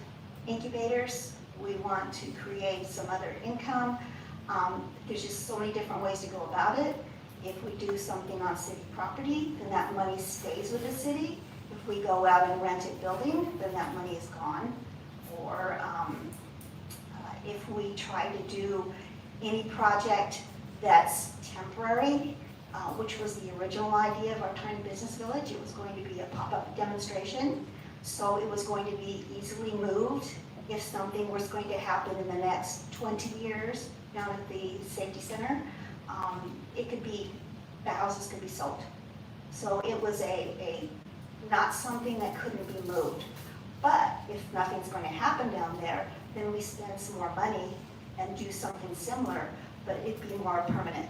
incubators, we want to create some other income. There's just so many different ways to go about it. If we do something on city property, then that money stays with the city. If we go out and rent a building, then that money is gone. Or if we try to do any project that's temporary, which was the original idea of our tiny business village, it was going to be a pop-up demonstration. So it was going to be easily moved if something was going to happen in the next 20 years down at the safety center. It could be, the houses could be sold. So it was not something that couldn't be moved. But if nothing's going to happen down there, then we spend some more money and do something similar, but it'd be more permanent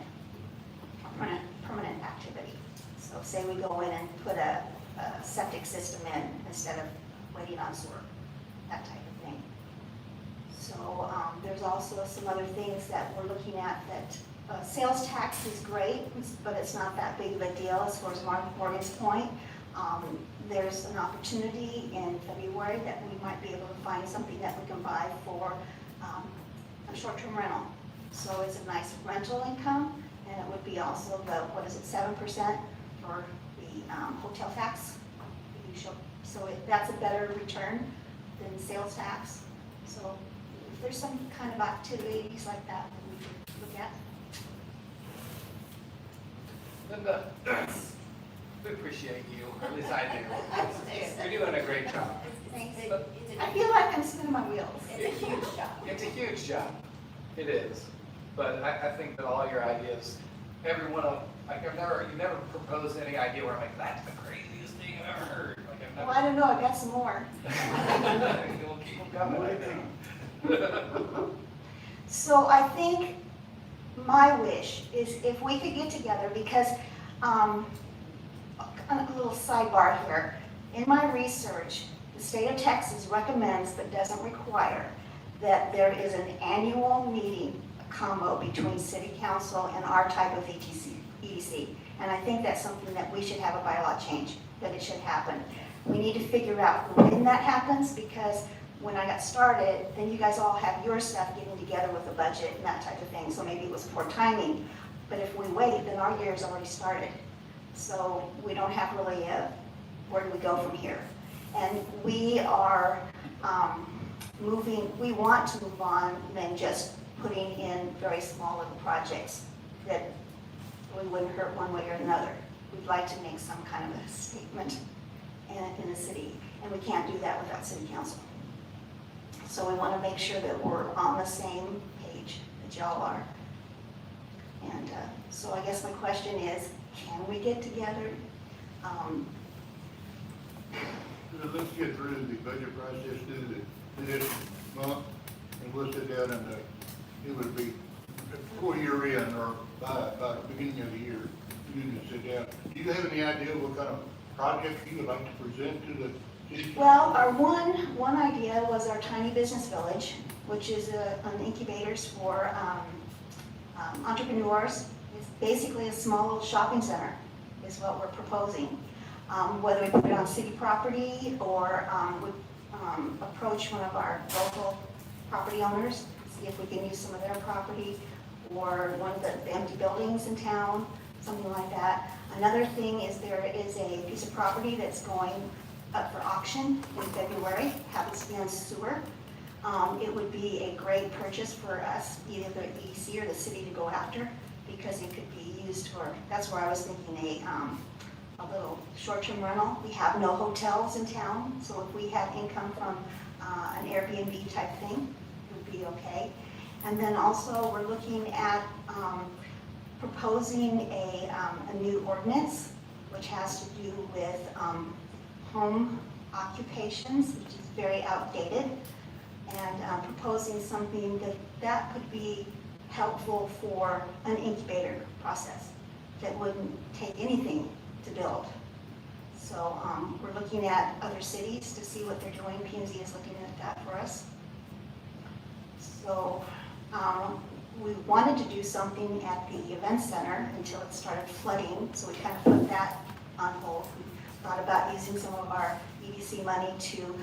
activity. So say we go in and put a septic system in instead of waiting on sewer, that type of thing. So there's also some other things that we're looking at that sales tax is great, but it's not that big of a deal as far as Morgan's point. There's an opportunity in February that we might be able to find something that we can buy for a short-term rental. So it's a nice rental income, and it would be also the, 7% for the hotel tax. So that's a better return than sales tax. So if there's some kind of activities like that that we could look at. Linda, we appreciate you, or at least I do. You're doing a great job. Thanks. It's I feel like I'm spinning my wheels. a huge job. It's a huge job. It is. But I think that all your ideas, every one of, like you never proposed any idea where I'm like, that's the craziest thing I've ever heard. Like I've Well, I never. don't know, I got some more. We'll keep them coming, I think. So I think my wish is if we could get together, because, a little sidebar here. In my research, the state of Texas recommends but doesn't require that there is an annual meeting combo between city council and our type of EDC. And I think that's something that we should have a bylaw change, that it should happen. We need to figure out when that happens, because when I got started, then you guys all have your stuff getting together with the budget and that type of thing, so maybe it was poor timing. But if we wait, then our year's already started. So we don't have really a, where do we go from here? And we are we want to move on than just putting in very small little projects that we wouldn't hurt one way or another. We'd like to make some kind of a statement in the city, and we can't do that without city council. So we want to make sure that we're on the same page that y'all are. And so I guess my question is, can we get together? Let's get through the budget process, do this month, and we'll sit down and, it would be before year end or by the beginning of the year, you can sit down. Do you have any idea what kind of projects you would like to present to the city? Well, our one idea was our tiny business village, which is an incubators for entrepreneurs. It's basically a small little shopping center is what we're proposing. Whether we put it on city property or we approach one of our local property owners, see if we can use some of their property or one of the empty buildings in town, something like that. Another thing is there is a piece of property that's going up for auction in February, happens to be on sewer. It would be a great purchase for us, either the EDC or the city to go after, because it could be used for, that's where I was thinking a little short-term rental. We have no hotels in town, so if we have income from an Airbnb type thing, it would be okay. And then also we're looking at proposing a new ordinance, which has to do with home occupations, which is very outdated, and proposing something that could be helpful for an incubator process that wouldn't take anything to build. So we're looking at other cities to see what they're doing. P&Z is looking at that for us. So we wanted to do something at the event center until it started flooding, so we kind of put that on hold. We thought about using some of our EDC money to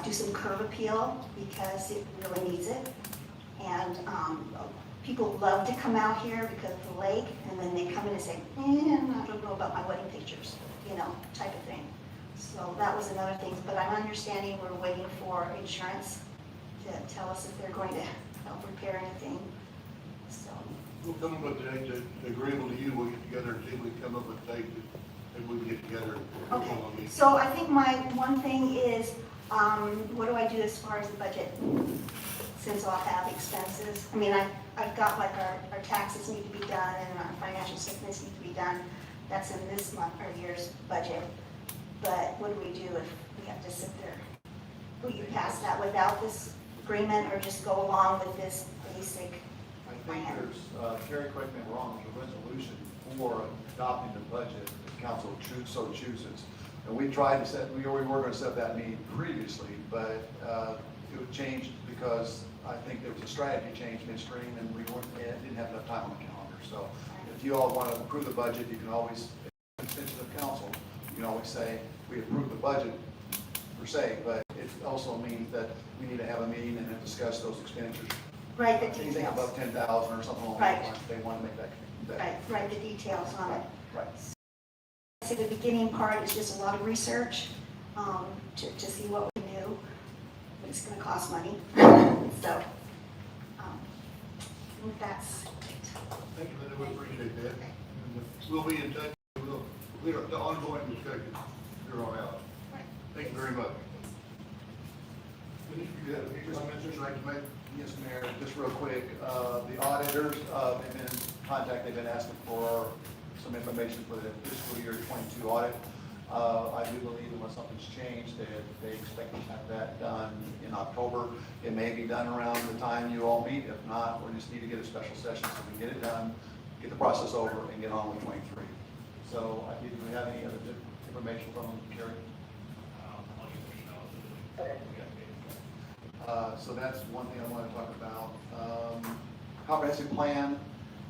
do some curb appeal because it really needs it. And people love to come out here because of the lake, and then they come in and say, I don't know about my wedding pictures, type of thing. So that was another thing, but I'm understanding we're waiting for insurance to tell us if they're going to help repair anything. So, We'll come up with a date that's agreeable to you, we'll get together and see if we can come up with a date that we can get together. okay. So I think my one thing is, what do I do as far as the budget? Since I'll have expenses. I mean, I've got like our taxes need to be done and our financial statements need to be done. That's in this month, our year's budget. But what do we do if we have to sit there? Will you pass that without this agreement or just go along with this basic I think plan? there's, Carrie, correct me if I'm wrong, there's a resolution for adopting the budget if council so chooses. And we tried to we were going to set that meeting previously, but it it was changed because I think there was a strategy change midstream and we weren't, didn't have enough time on the calendar. So if you all want to approve the budget, you can always, extension of council, you can always say, we approve the budget per se, but it also means that we need to have a meeting and then discuss those expenditures. Right, the Anything details. above 10,000 or something along those Right. lines, they want to make that. Right, the details on it. Right. So the beginning part is just a lot of research, to see what we knew, but it's gonna cost money. So, that's it. Thank you, Linda, we appreciate that. And we'll be in touch, we'll clear up the ongoing discussion here on out. Thank you very much. Denise, you have any comments you'd like to make? Yes, Mayor, just real quick, the auditors have been in contact, they've been asking for some information for the fiscal year 22 audit. I do believe unless something's changed, that they expect to have that done in October. It may be done around the time you all meet. If not, we just need to get a special session so we can get it done, get the process over, and get on with 23. So, do we have any other information from them, Kerry? I'll use the email. So that's one thing I want to talk about. Comprehensive plan,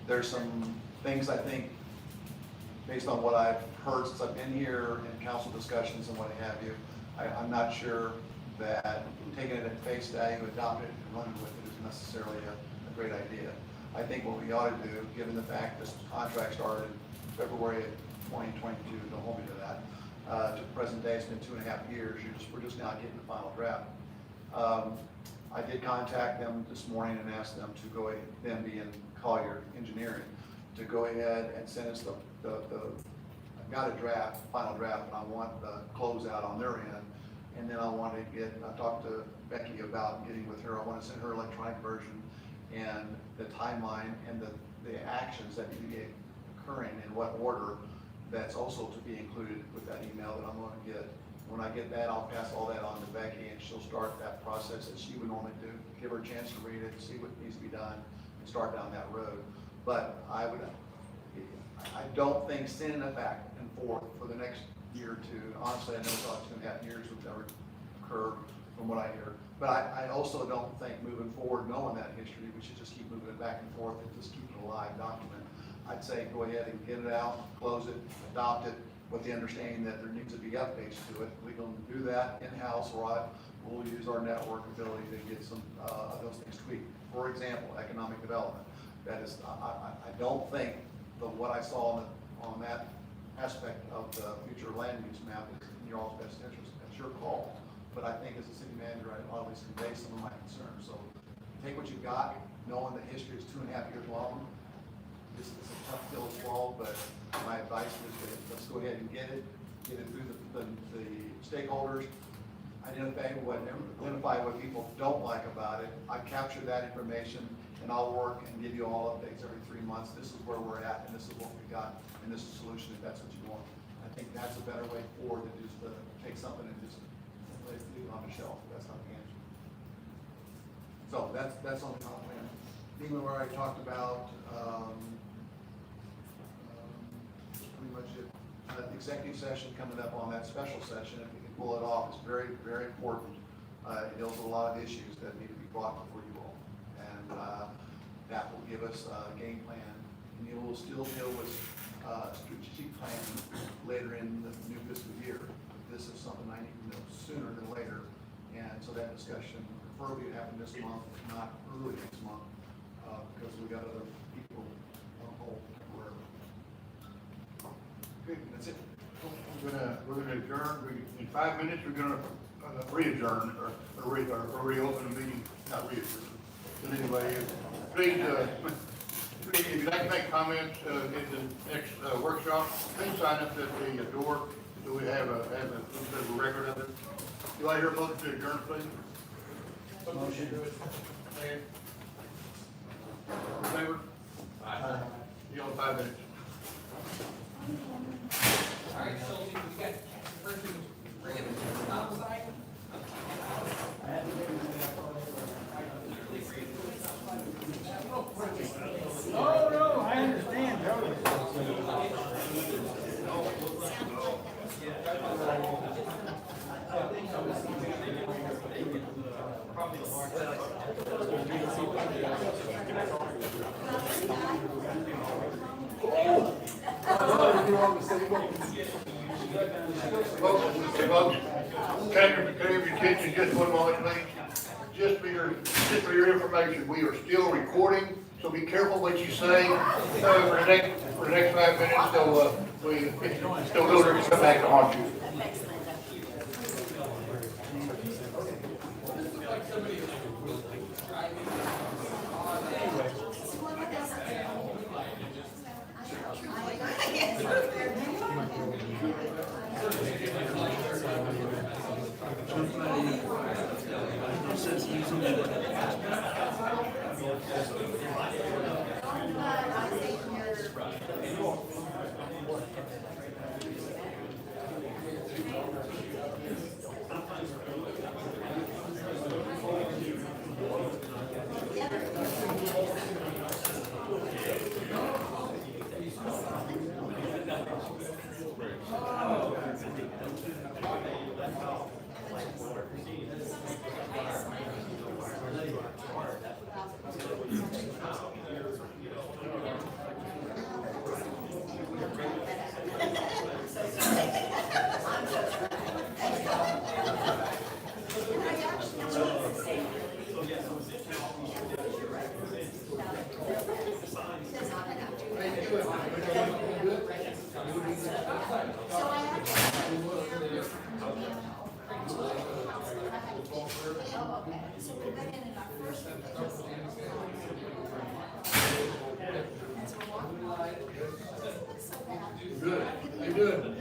there's some things I think, based on what I've heard since I've been here in council discussions and what have you, I'm not sure that taking it at face value, adopting it and running with it is necessarily a great idea. I think what we ought to do, given the fact this contract started February of 2022, don't hold me to that, to the present day, it's been 2.5 years, we're just now getting the final draft. I did contact them this morning and asked them to go ahead, them being Collier Engineering, to go ahead and send us I've got a draft, final draft, and I want the closeout on their end. And then I want to I talked to Becky about getting with her, I want to send her electronic version and the timeline and the actions that need to be occurring in what order, that's also to be included with that email that I'm going to get. When I get that, I'll pass all that on to Becky and she'll start that process that she would normally do, give her a chance to read it, see what needs to be done, and start down that road. But I don't think sending it back and forth for the next year or two, honestly, I never thought 2.5 years would ever occur from what I hear. But I also don't think moving forward, knowing that history, we should just keep moving it back and forth and just keep it a live document. I'd say go ahead and get it out, close it, adopt it, with the understanding that there needs to be updates to it. We can do that in-house, or we'll use our network ability to get some of those things tweaked. For example, economic development. That is, I don't think what I saw on that aspect of the future land use map is in your all's best interest. That's your call. But I think as a city manager, I ought at least convey some of my concerns. So take what you've got, knowing that history is 2.5 years long. This is a tough pill to swallow, but my advice is that let's go ahead and get it through the stakeholders, identify what people don't like about it. I capture that information and I'll work and give you all updates every 3 months. This is where we're at and this is what we got and this is the solution if that's what you want. I think that's a better way forward than just to take something and just leave it on the shelf. That's not the answer. So that's on the comp plan. FEMA, where I talked about, pretty much it. Executive session coming up on that special session, if we can pull it off, it's very, very important. It deals with a lot of issues that need to be brought before you all. And that will give us a game plan. And you will still deal with strategic planning later in the new fiscal year. This is something I need to know sooner than later. And so that discussion preferably happen this month, if not early next month, because we got other people on hold temporarily. Okay, that's it. We're gonna adjourn, in 5 minutes, we're gonna re-adjourn, or reopen the meeting, not re-adjourn. But anyway, please, if you'd like to make comments, in the next workshop, please sign up at the door, so we have a record of it. Do I hear a motion to adjourn, please? Motion to it. All in favor? Aye. You on 5 minutes. All right, so we got first thing, bring it to the stop sign. Oh, no, I understand, totally. Probably Folks, can I have your attention just one moment, please? Just for your information, we are still recording, so be careful what you say, for the next 5 minutes, so, we don't go there and come back to haunt you. Thanks, Linda. Good, you're good.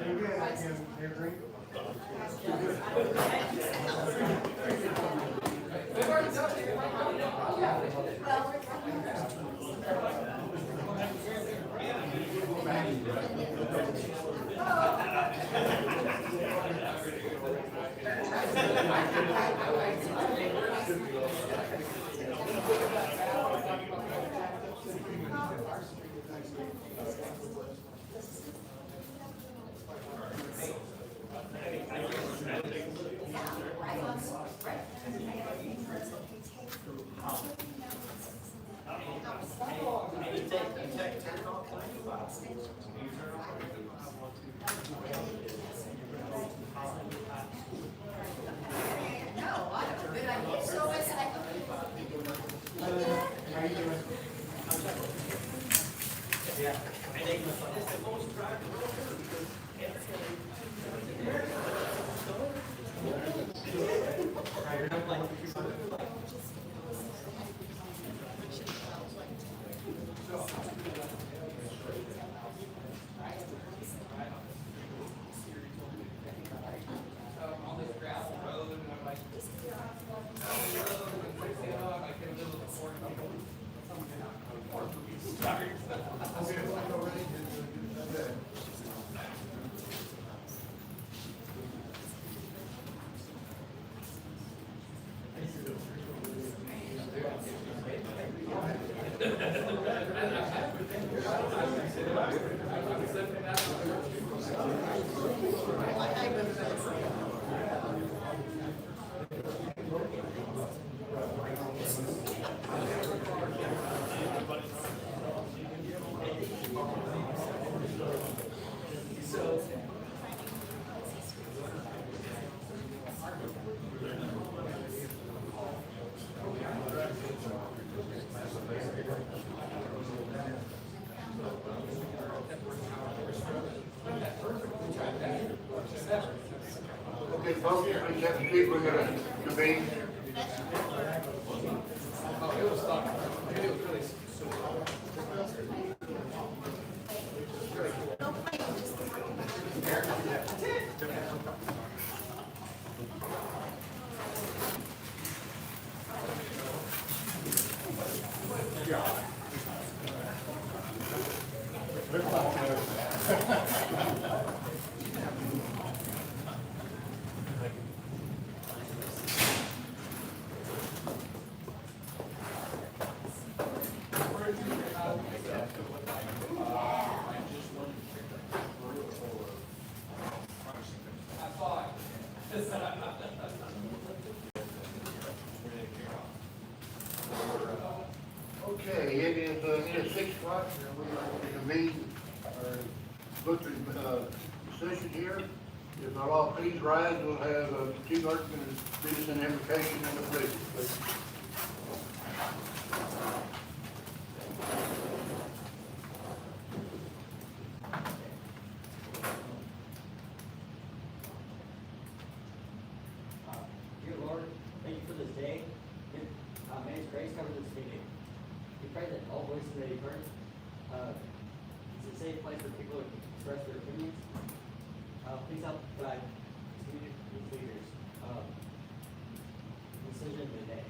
On this gravel road, and I'm like, Okay, folks, please have a seat, we're gonna convene. oh, it was stuck. It was really. I thought. Okay, it is, not, we're going to convene our butchering, session here. If not all, please rise. We'll have, Chief Clerk going to read us an invocation and the pledge, please. Dear Lord, thank you for this day. May His grace cover this meeting. We pray that all voices may be heard. It's a safe place for people to express their opinions. Please help guide these leaders. Decision of the day.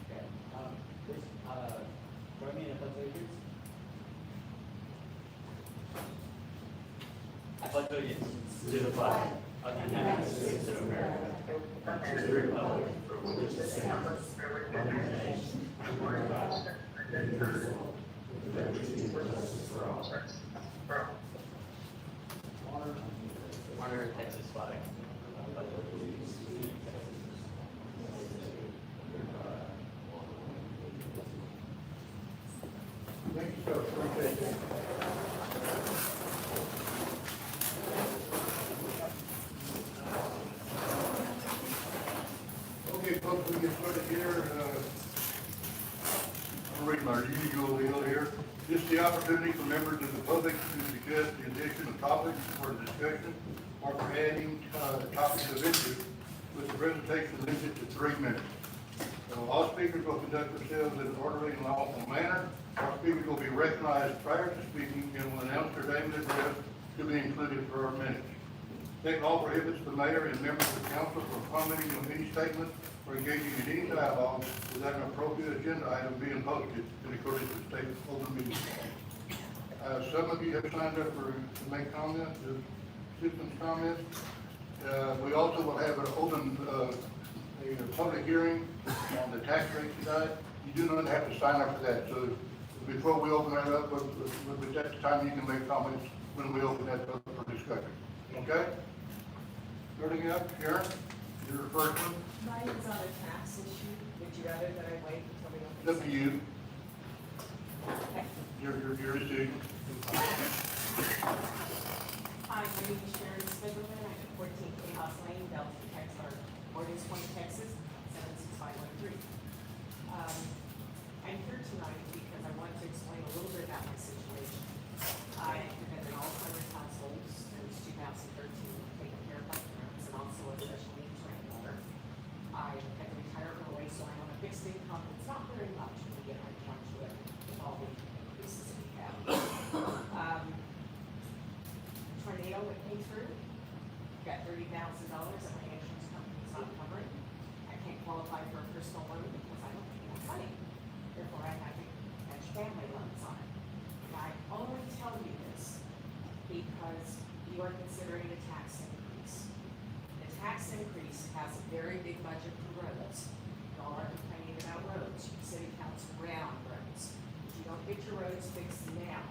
Okay. Please join me in a pledge of allegiance. I pledge allegiance to the flag of the United States of America, and to the republic for which it stands, one nation, under God, indivisible, with liberty and justice for all. Honor Texas flag. I pledge allegiance to the Thank you, sir. Appreciate that. Okay, folks, we get started here. I'm reading our usual deal here. This is the opportunity for members of the public to suggest the addition of topics for discussion or for adding topics of interest with the presentation limited to 3 minutes. All speakers will conduct themselves in an orderly and lawful manner. All speakers will be recognized prior to speaking and will announce their name and address to be included for our minutes. State law prohibits the mayor and members of council from commenting on any statement or engaging in any dialogue without an appropriate agenda item being posted in accordance with state open meeting. Some of you have signed up to make comments, citizens' comments. We also will have an open, a public hearing on the tax rate tonight. You do not have to sign up for that, so before we open that up, but that's the time you can make comments when we open that up for discussion. Okay? Starting out, Sharon, you're the first one. Mine is on a tax issue. Would you rather that I wait until we It's open? up to you. Okay. Your decision. Hi, my name is Sharon Spiderman. I'm at 14 Chaos Lane, Delta, Texas, Morgan's Point, Texas, 76513. I'm here tonight because I want to explain a little bit about my situation. I have been in Alzheimer's household since 2013, taking care of my parents and also a special needs granddaughter. I had to retire early, so I'm on a fixed income. It's not very much when you get right down to it with all the increases that we have. Tornado that came through, got $30,000 that my insurance company's not covering. I can't qualify for a personal loan because I don't have enough money. Therefore, I have to catch family loans on it. And I only tell you this because you are considering a tax increase. The tax increase has a very big budget for roads. Y'all are complaining about roads. City council round roads. If you don't get your roads fixed now,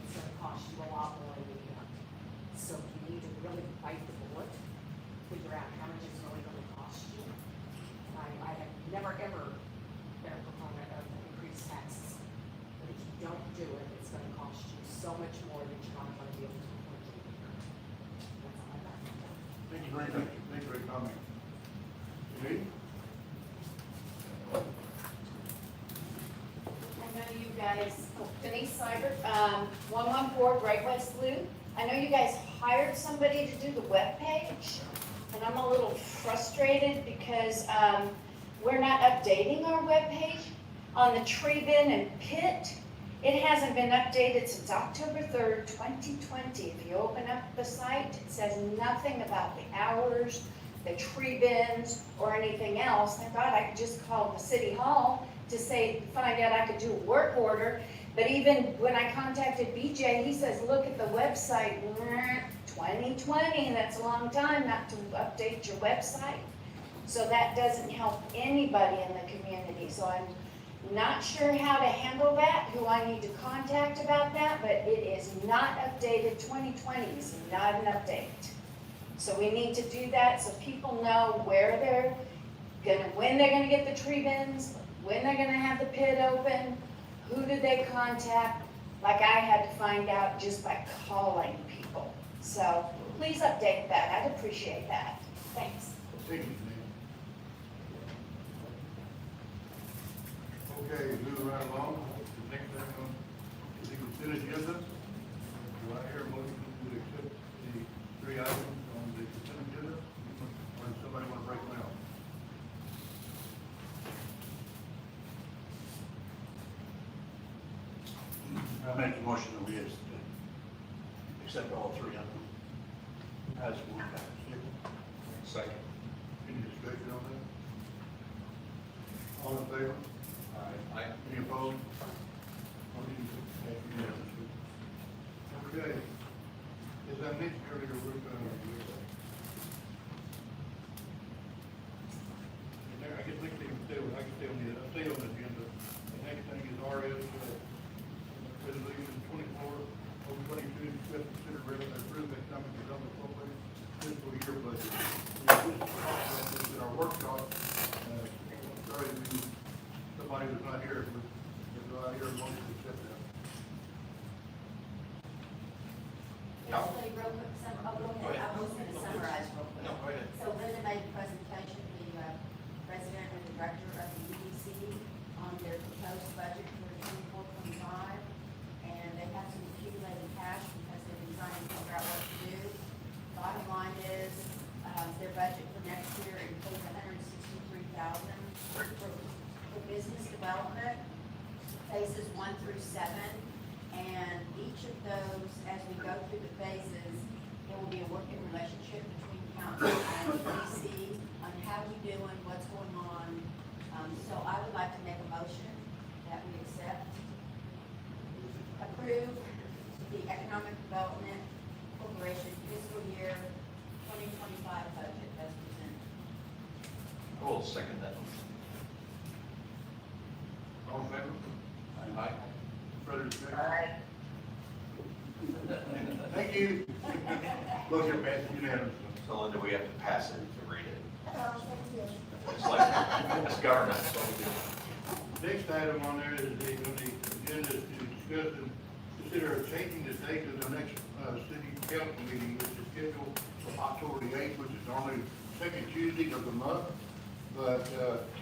it's gonna cost you a lot more in the end. So you need to really bite the bullet, figure out how much it's really gonna cost you. And I have never, ever been a proponent of increased taxes. But if you don't do it, it's gonna cost you so much more that you're not gonna be able to afford to. That's all I got. Thank you very much. Thank you for your comment. Denise? I know you guys, Denise Seibert, 114 Great West Loop. I know you guys hired somebody to do the webpage, and I'm a little frustrated because we're not updating our webpage on the tree bin and pit. It hasn't been updated since October 3rd, 2020. If you open up the site, it says nothing about the hours, the tree bins, or anything else. I thought I could just call the city hall to say, find out I could do a work order. But even when I contacted BJ, he says, look at the website, 2020, that's a long time not to update your website. So that doesn't help anybody in the community. So I'm not sure how to handle that, who I need to contact about that, but it is not updated. 2020 is not an update. So we need to do that so people know where when they're gonna get the tree bins, when they're gonna have the pit open, Who did they contact? Like I had to find out just by calling people. So please update that. I'd appreciate that. Thanks. Thank you, Janine. Okay, moving right along, the next item on the consent agenda. Do I hear a motion to accept the three items on the consent agenda? Or does somebody want to break them out? I make a motion that we accept all three of them as one package. Second. Any discussion on that? All in favor? Aye. Any opposed? Motion passed unanimously. Okay. As I mentioned earlier, we're going to, I guess we can stay on the agenda. The next thing is RS, resolution 24/022, discuss, consider, recommend, approve economic development program fiscal year budget. In our workshop, sorry, somebody was not here, but I hear a motion to accept that. Actually, real quick, go ahead. I was just gonna summarize real quick. No, go ahead. So Linda made a presentation to the president and director of the EDC on their proposed budget for 24-25, and they have some accumulated cash because they've been trying to figure out what to do. Bottom line is, their budget for next year includes $163,000 for business development, phases 1 through 7. And each of those, as we go through the phases, there will be a working relationship between council and EDC on how we doing, what's going on. So I would like to make a motion that we approve the Economic Development Corporation fiscal year 2025 budget as presented. I will second that. All in favor? Aye. Further discussion? Aye. Thank you. Motion passed unanimously. So Linda, we have to pass it to read it. Oh, thank you. It's like, it's government, so we do. Next item on there is the agenda is to discuss and consider changing the date of the next city council meeting, which is scheduled for October the 8th, which is normally second Tuesday of the month. But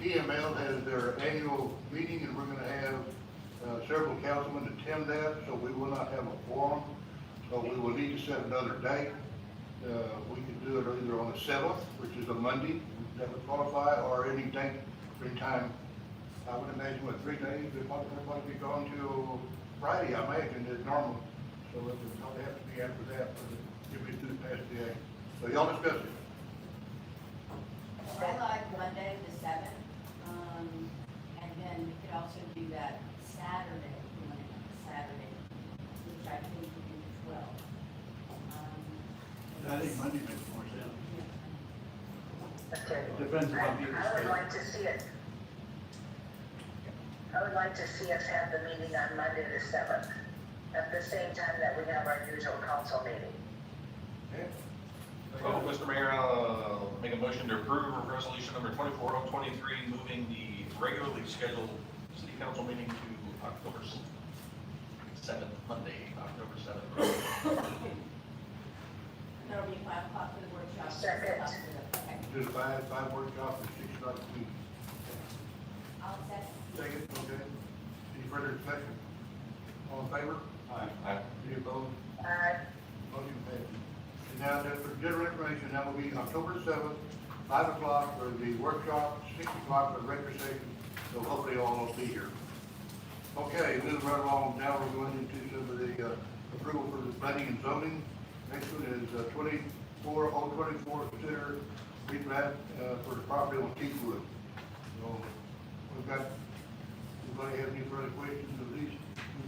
TML has their annual meeting, and we're going to have several councilmen attend that, so we will not have a quorum. So we will need to set another date. We can do it either on the 7th, which is a Monday, that would qualify, or any date, any time. I would imagine with 3 days, we'd probably be gone till Friday, I imagine, is normal. So it would probably have to be after that, but if we do past the 8th. So y'all discuss it. I like Monday the 7th, and then we could also do that Saturday, which I think would be the 12th. I think Monday makes more sense. Okay. It depends upon people's I would schedule. like to see it. I would like to see us have the meeting on Monday the 7th, at the same time that we have our usual council meeting. Okay? Well, Mr. Mayor, I'll make a motion to approve resolution number 24/023, moving the regularly scheduled city council meeting to October 7th, Monday, October 7th. That'll be 5 o'clock for the workshop. Second. Okay. Do the five workshop at 6 o'clock a week. I'll second. Second, okay. Any further discussion? All in favor? Aye. Any opposed? Motion passes. And now, just for general information, that will be October 7th, 5 o'clock for the workshop, 6 o'clock for the regular session, so hopefully all will be here. Okay, moving right along, now we're going into some of the approval for the planning and zoning. Next one is 24/024, consider replat for the property on Teakwood. So, we've got, anybody have any further questions of these? We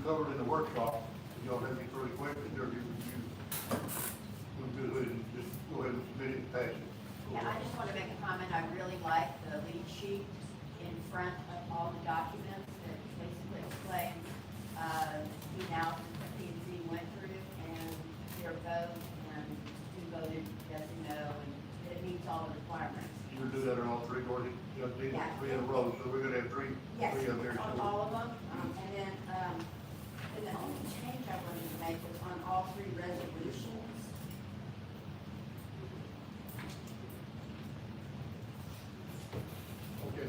covered in the workshop. Do y'all have any further questions, or do you, we'll go ahead and just go ahead and submit it and pass it? Yeah, I just want to make a comment. I really like the lead sheet in front of all the documents that basically explains the analysis that P&Z went through and their vote and who voted yes and no, and that it meets all the requirements. You'll do that on all three, or you know, these Yeah. 3 in a row, so we're gonna have three Yes, of there. on So all of them. And then all three resolutions. Okay,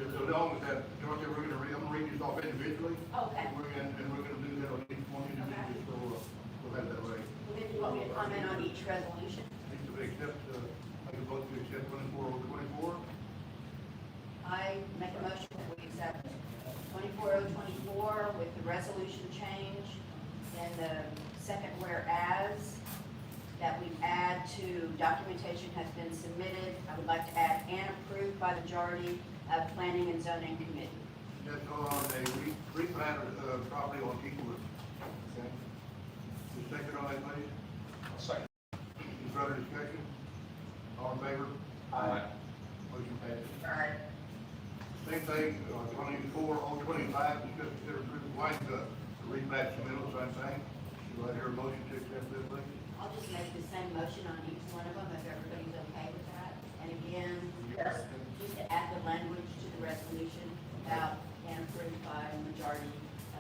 as long as that, Dorothy, I'm gonna read these off individually. Okay. And we're gonna do that on each one individually, so we'll have that right. Well, then you want me to comment on each resolution? Need to accept, I can vote to accept 24-024. I make a motion that we accept 24024 with the resolution change, and the second whereas, that we add to documentation has been submitted. I would like to add and approved by the majority of planning and zoning committee. That's on a replat of property on Kingwood. Okay. The second on that, please. Second. Any further discussion? All in favor? Aye. Motion passes. Alright, Same thing, 24-025, discuss consider approving wine cup, replat submittal, same thing. Do I hear a motion to accept that, please? I'll just make the same motion on each one of them if everybody's okay with that. And again, yes, just to add the language to the resolution about and approved by a majority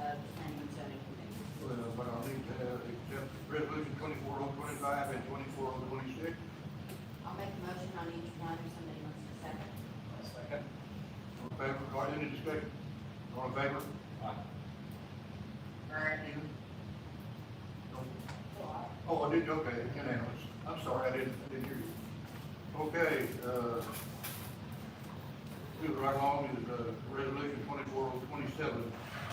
of the planning and zoning committee. But I'll need to accept resolution 24-025 and 24-026. I'll make a motion on each one if somebody wants to second. Second. All in favor, or any discussion? All in favor? alright, Ethan? No? Oh, I did, okay, unanimous. I'm sorry, I didn't hear you. Okay, moving right along is, resolution 24-027,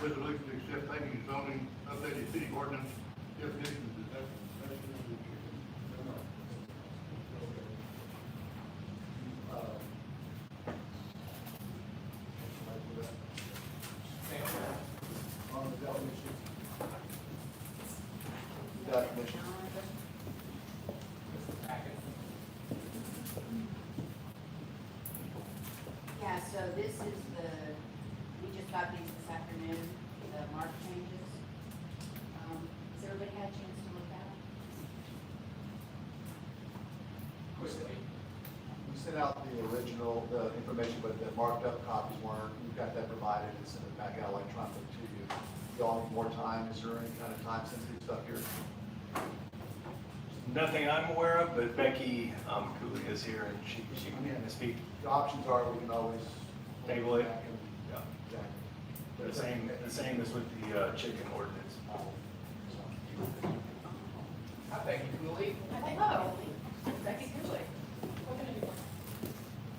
resolution to accept planning and zoning updated city ordinance definitions. Is that? On the definition. Definition. Yeah, so this is we just got these this afternoon, the mark changes. Has everybody had a chance to look at it? Quickly. We sent out the original, the information, but the marked up copies weren't, we've got that provided and sent it back out electronically to you. Y'all need more time, is there any kind of time sensitive stuff here? Nothing I'm aware of, but Becky Cooley is here and she can speak. The options are, we can always. Table it. Back and- Yeah. Exactly. The same as with the chicken ordinance. Hi, Becky Cooley. Hello. Becky Cooley. What can I do for you?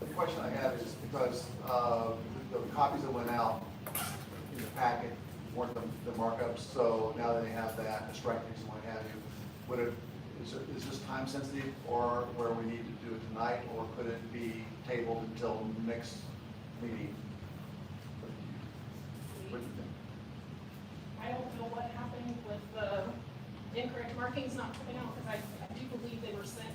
The question I have is because the copies that went out in the packet weren't the markups, so now that they have that, the strike throughs and what have you, would it, is this time sensitive or where we need to do it tonight, or could it be tabled until next meeting? What do you think? I don't know what happened with the incorrect markings not coming out, because I do believe they were sent.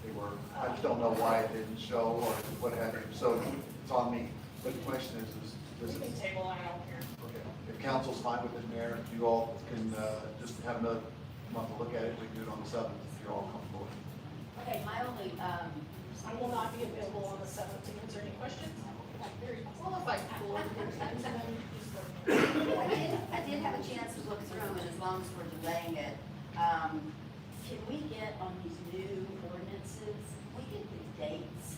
They were, I just don't know why it didn't show or what have you, so it's on me. But the question is We does can it, table, I don't care. okay, if council's fine with it, Mayor, if you all can just have another month to look at it, we can do it on the 7th if you're all comfortable. Okay, my only, I will not be available on the 7th to answer any questions. I'm very qualified for it. I did have a chance to look through them, and as long as we're delaying it, can we get on these new ordinances, we get the dates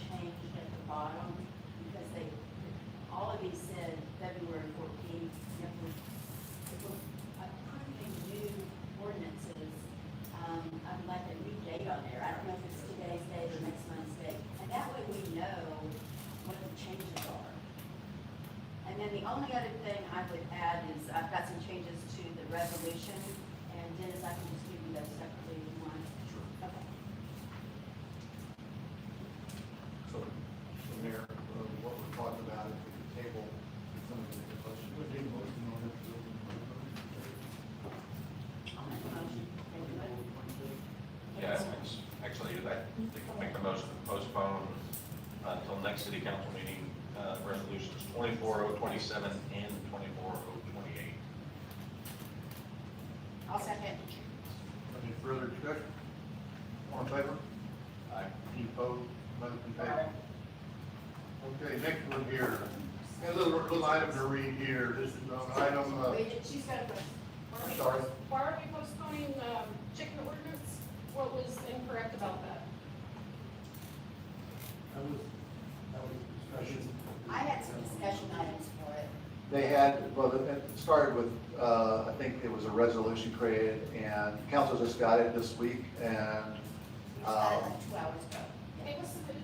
changed at the bottom? Because all of these said February 14th, if we're approving new ordinances, I'd like a new date on there. I don't know if it's today's date or next month's date, and that way we know what the changes are. And then the only other thing I would add is I've got some changes to the resolution, and Dennis, I can just give you those separately if you want. Sure. Okay. So, Mayor, what we're talking about is the table, somebody make a question. We'll take a motion on it. I'll make a motion. Everybody? Yeah, actually, that, they can make the motion to postpone until next city council meeting, resolutions 24027 and 24028. I'll second. Any further discussion? All in favor? Aye. Any opposed? Motion passes. Okay, next one here. A little item to read here. This is on item, Wait, she's got a question. I'm sorry? Why are we postponing, chicken ordinance? What was incorrect about that? That was discussion. I had some discussion items for it. They had, well, it started with, I think it was a resolution created, and council just got it this week, and, We just got it like 2 hours ago. It was submitted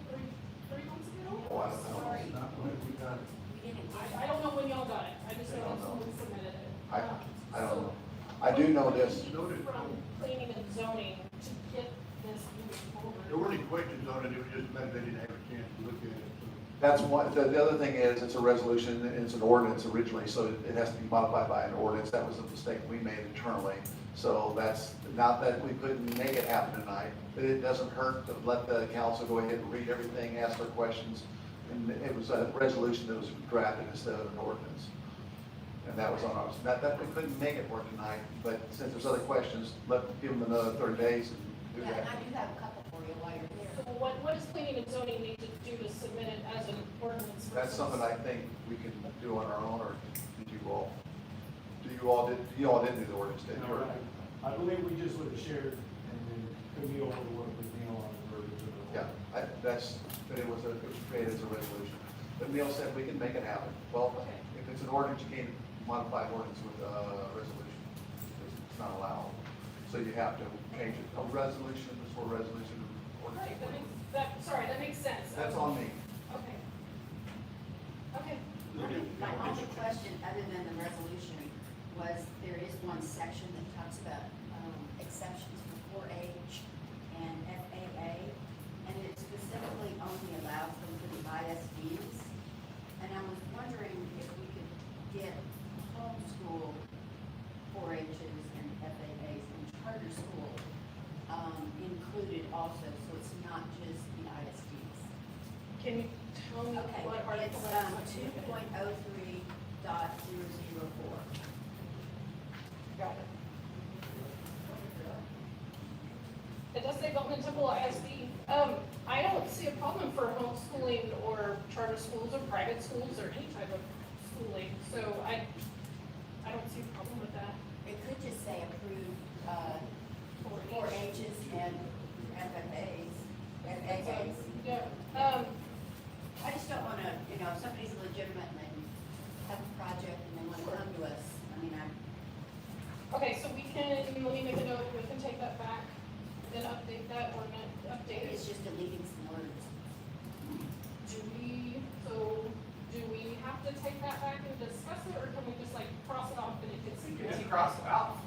three months ago? Oh, I don't know. Sorry. Not when we got it. We didn't get I don't know when y'all got it. I just know I don't that know. someone submitted it. I don't know. I do know this. From planning and zoning to get this moving forward. There weren't any questions on it, it was just that they didn't have a chance to look at it. That's one, the other thing is, it's a resolution, it's an ordinance originally, so it has to be modified by an ordinance. That was a mistake we made internally. So that's, not that we couldn't make it happen tonight, but it doesn't hurt to let the council go ahead and read everything, ask their questions. And it was a resolution that was drafted instead of an ordinance. And that was on us. Not that we couldn't make it work tonight, but since there's other questions, give them another 30 days and do Yeah, and that. I do have a couple for you while you're So there. what does planning and zoning need to do to submit it as an ordinance? That's versus- something I think we can do on our own, or did you all? You all didn't do the ordinance, did you? No, I believe we just would have shared, and then Camille would work with Neil on the verbiage of the. Yeah, but it was created as a resolution. But Neil said we can make it happen. Well, if it's an ordinance, you can't modify an ordinance with a resolution. It's not allowed. So you have to change it. A resolution is for a resolution. Right, Ordinance. sorry, that makes sense. That's on me. Okay. Okay. My only question, other than the resolution, was there is one section that talks about exceptions for 4-H and FAA, and it specifically only allows them for the ISDs. And I was wondering if we could get homeschool 4-H's and FAA's and charter school included also, so it's not just the ISDs. Can you tell me Okay, what article it's that's? 2.03.004. Got it. It does say Belton Temple ISD. I don't see a problem for homeschooling or charter schools or private schools or any type of schooling, so I don't see a problem with that. It could just say approved, 4-H's and FFA's, FAA's. Yeah, I just don't wanna, if somebody's legitimate and they have a project and they wanna come to us, I mean, okay, so we can, let me make a note, we can take that back, then update that ordinance, update it's it. just deleting some words. Do we have to take that back and discuss it, or can we just like cross it off and it gets? You can cross it out.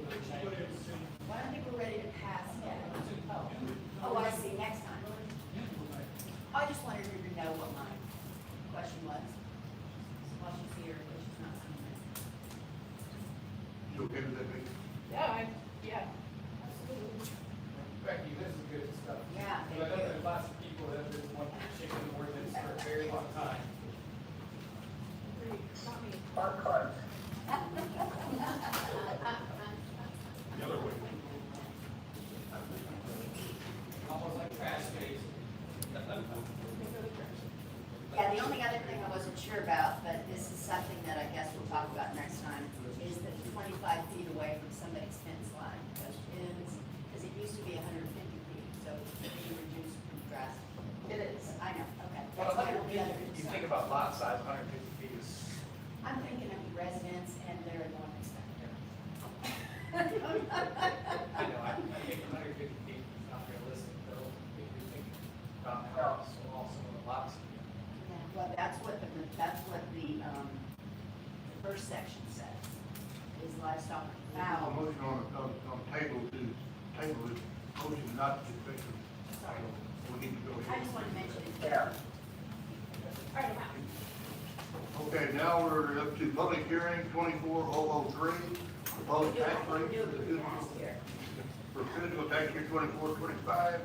Well, I don't think we're ready to pass yet. Oh, I see, next time. I just wanted her to know what my question was. While she's here, but she's not seeing it. You okay with that, Vicky? Yeah, absolutely. Becky, this is good stuff. Yeah, I thank know you. there's lots of people that have been wanting the chicken ordinance for a very long time. Great, not me. Bark card. The other way. Almost like trash days. Yeah, the only other thing I wasn't sure about, but this is something that I guess we'll talk about next time, is the 25 feet away from somebody's fence line, because it used to be 150 feet, so it's being reduced drastically. It is, I know, okay. Well, That's my only other you concern. think about lot size, 150 feet is, I'm thinking of the residents and their lawn inspector. I know, I think 150 feet is not realistic, though. If you think about the house, also the lots. Yeah, well, that's what the first section says, is livestock A fowl. motion on table this motion not to fix it. Sorry, We need to go I ahead. just want to mention it. Yeah. All right, I'm out. Okay, now we're up to public hearing 24003, the public tax rate Do for it the really fast here. fiscal tax year 24-25.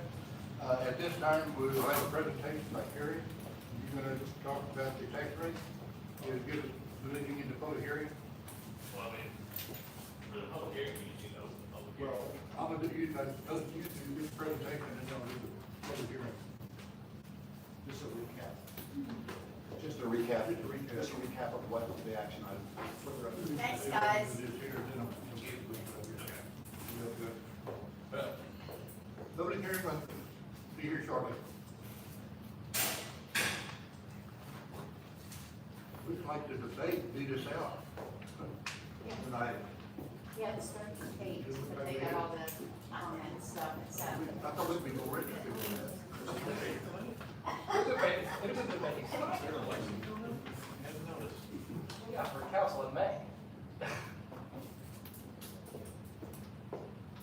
At this time, we will have a presentation by Carrie. You're gonna talk about the tax rate, give us the leading into public hearing. Well, I mean, for the public hearing, we usually know the public hearing. Well, I'm gonna do you do this presentation and then I'll do the public hearing. Just a recap. Just a recap, just a recap of what the action items. Further up. Thanks, guys. Public hearing, will be here shortly. We'd like to debate, beat us out. Tonight. Yeah, it starts at 8, but they got all the comments stuff, so. I thought we'd be more interested in that. There's a debate. Yeah, for council in May.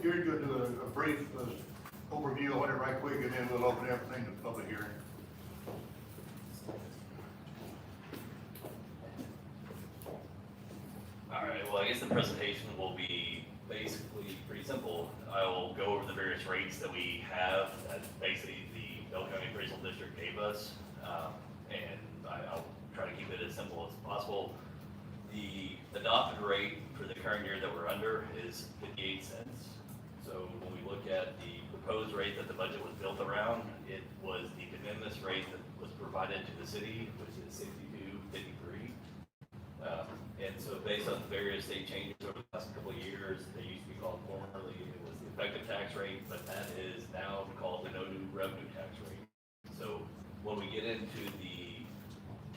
You're going to do a brief overview on it right quick, and then we'll open everything to public hearing. All right, well, I guess the presentation will be basically pretty simple. I will go over the various rates that we have, that basically the Bell County Appraisal District gave us, and I'll try to keep it as simple as possible. The adopted rate for the current year that we're under is 58 cents. So when we look at the proposed rate that the budget was built around, it was the de minimis rate that was provided to the city, which is 62.53. And so based on various state changes over the last couple of years, they used to be called formerly, it was the effective tax rate, but that is now called the no new revenue tax rate. So when we get into the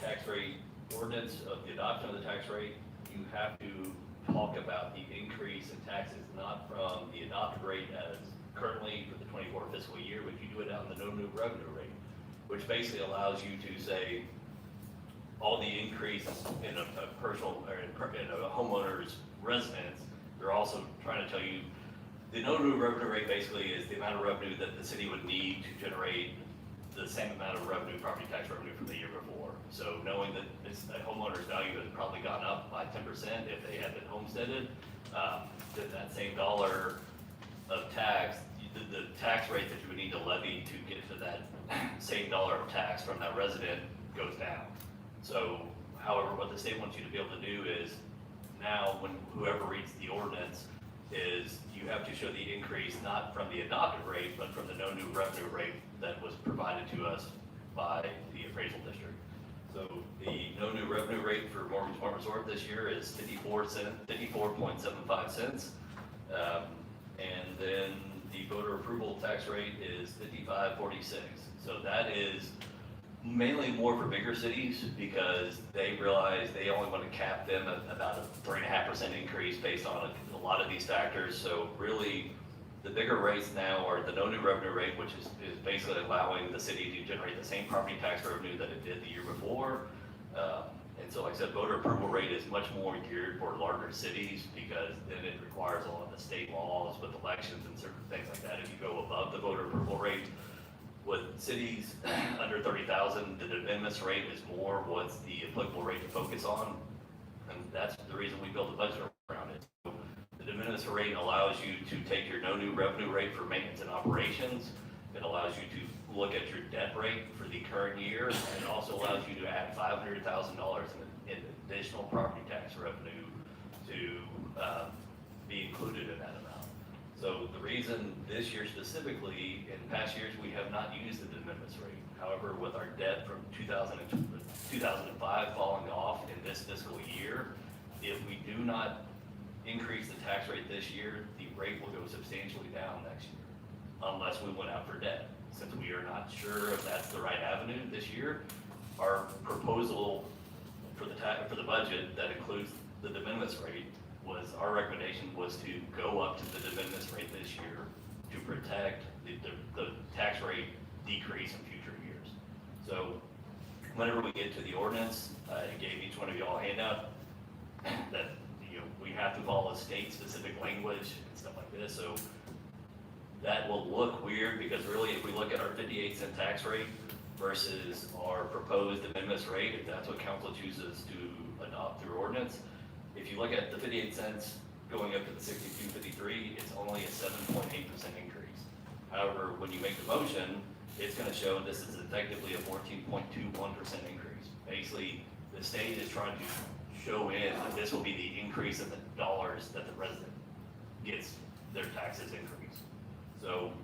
tax rate ordinance of the adoption of the tax rate, you have to talk about the increase in taxes, not from the adopted rate as currently for the 24 fiscal year, but you do it on the no new revenue rate, which basically allows you to say, all the increase in a personal, or in a homeowner's residence, they're also trying to tell you, the no new revenue rate basically is the amount of revenue that the city would need to generate the same amount of revenue, property tax revenue from the year before. So knowing that a homeowner's value has probably gone up by 10% if they had been homesteaded, then that same dollar of tax, the tax rate that you would need to levy to get to that same dollar of tax from that resident goes down. So, however, what the state wants you to be able to do is, now when whoever reads the ordinance, is you have to show the increase not from the adopted rate, but from the no new revenue rate that was provided to us by the appraisal district. So the no new revenue rate for Morgan's Farm Resort this year is 54.75 cents. And then the voter approval tax rate is 55.46. So that is mainly more for bigger cities because they realize they only want to cap them at about a 3.5% increase based on a lot of these factors. So really, the bigger rates now are the no new revenue rate, which is basically allowing the city to generate the same property tax revenue that it did the year before. And so like I said, voter approval rate is much more geared for larger cities because then it requires a lot of the state laws with elections and certain things like that. If you go above the voter approval rate, with cities under 30,000, the de minimis rate is more what's the applicable rate to focus on. And that's the reason we built a budget around it. So the de minimis rate allows you to take your no new revenue rate for maintenance and operations. It allows you to look at your debt rate for the current year. And it also allows you to add $500,000 in additional property tax revenue to be included in that amount. So the reason this year specifically, in past years, we have not used the de minimis rate. However, with our debt from 2005 falling off in this fiscal year, if we do not increase the tax rate this year, the rate will go substantially down next year, unless we went out for debt. Since we are not sure if that's the right avenue this year, our proposal for the budget that includes the de minimis rate was, our recommendation was to go up to the de minimis rate this year to protect the tax rate decrease in future years. So whenever we get to the ordinance, I gave each one of you all a handout that we have to follow state-specific language and stuff like this. So that will look weird because really if we look at our 58-cent tax rate versus our proposed de minimis rate, if that's what council chooses to adopt through ordinance, if you look at the 58 cents going up to the 62.53, it's only a 7.8% increase. However, when you make the motion, it's going to show this is effectively a 14.21% increase. Basically, the state is trying to show in that this will be the increase in the dollars that the resident gets their taxes increase. So,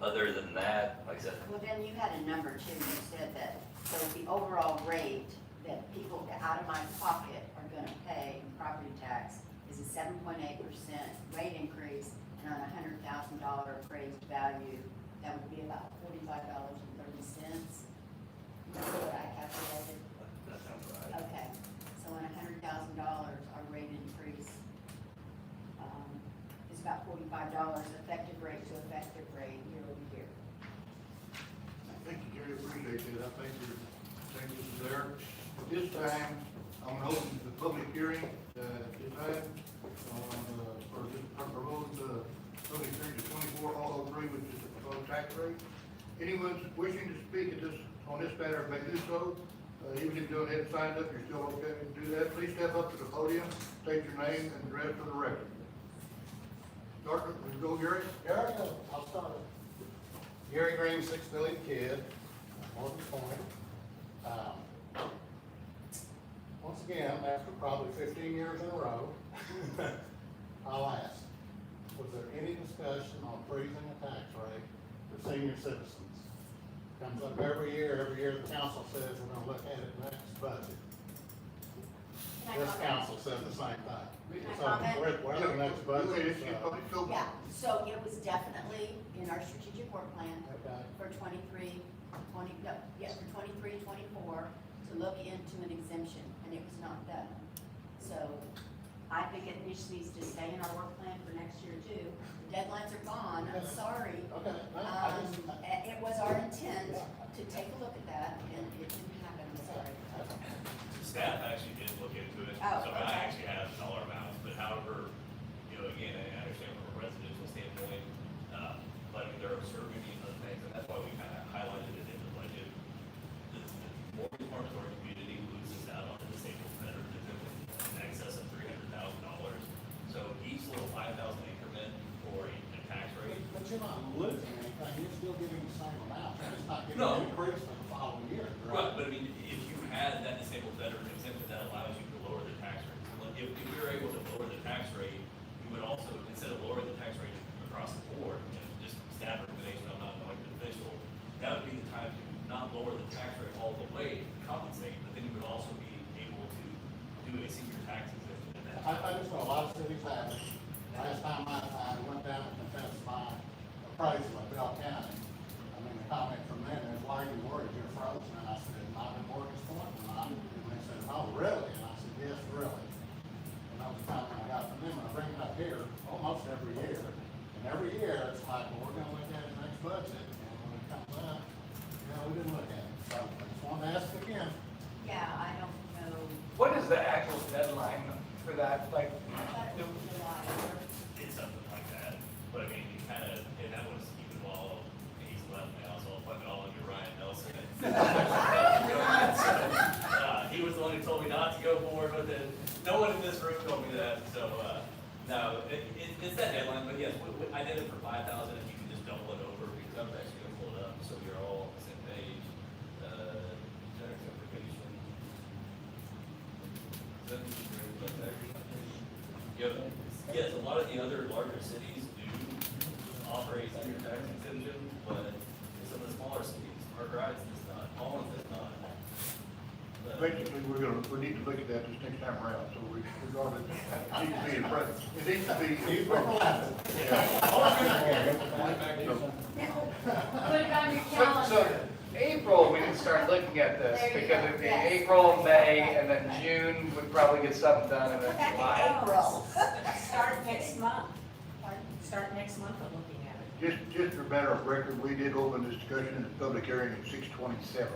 other than that, like I said, Well, then you had a number too, you said that, so the overall rate that of my pocket are gonna pay in property tax is a 7.8% rate increase, and on $100,000 appraised value, that would be about $45.30. That's what I calculated. That sounds right. Okay, so on $100,000, our rate increase is about $45 effective rate to effective rate year over year. Thank you, Gary, appreciate that, I think your changes are there. At this time, I'm gonna open the public hearing, this time, for this proposed, public hearing to 24-003, which is the proposed tax rate. Anyone wishing to speak at this, on this matter may do so. Even if you don't have signed up, you're still okay to do that. Please step up to the podium, state your name and address for the record. Start, let's go, Gary. Gary, I'll start. Gary Green, 6 Million Kid, Morgan's Point. Once again, after probably 15 years in a row, I'll ask, was there any discussion on freezing a tax rate for senior citizens? Comes up every year the council says we're gonna look at it next budget. This council said the same thing. Can I So, comment? we're the next budget, so. Yeah, so it was definitely in our strategic work plan Okay. for 23, 24, to look into an exemption, and it was not done. So I think it needs to stay in our work plan for next year too. The deadlines are gone, I'm sorry. Okay. I just- It was our intent to take a look at that, and it didn't happen, I'm sorry. Staff actually did look into it, Oh, so okay. I actually have dollar amounts, but however, again, I understand from a residential standpoint, but I mean, there are certainly other things, and that's why we kind of highlighted it in the budget. The mortgage moratorium community loses out on the disabled veteran exemption in excess of $300,000. So each little 5,000 increment for a tax rate. But you're not losing anything, you're still getting the same amount, you're just not getting No. an increase for the following year, Right, but I mean, if you had that disabled veteran exemption, that allows you to lower the tax rate. Like, if we were able to lower the tax rate, we would also, instead of lowering the tax rate across the board, just staff recommendation, I'm not an elected official, that would be the time to not lower the tax rate all the way to compensate, but then you would also be able to do a senior tax exemption. And that's- I just know a lot of cities have it. Last time I went down and confessed my appraisal at Bell County, I mean, the comment from them is, why are you worried, you're frozen? And I said, not in Morgan's Point, and they said, oh, really? And I said, yes, really. And that was the time when I got from them, and I bring it up here almost every year. And every year, it's like, well, we're gonna look at it next budget, and when it comes up, we didn't look at it. So I just wanted to ask again. Yeah, I don't know. What is the actual deadline for that, like? I thought it was July. It's something like that, but I mean, you kind of, and that was even while he's left now, so I'll put it all under Ryan Nelson. He was the one who told me not to go forward with it. No one in this room told me that, so, no, it's that deadline, but yes, I did it for 5,000, if you can just double it over, because I'm actually gonna pull it up, so we're all on the same page. General simplification. Yes, a lot of the other larger cities do operate senior tax exemption, but some of the smaller cities, Argyle does not, Collins does not. Basically, we need to look at that this next time around, so we regard it, it needs to be in front, it needs to be. Put it on your So, calendar. April, we can start looking at this, There you because go, it'd be yes. April, May, and then June, we'd probably get something done, and then Back in July. April. Start next month. Start next month of looking at it. Just for matter of record, we did open this discussion in the public hearing at 6:27.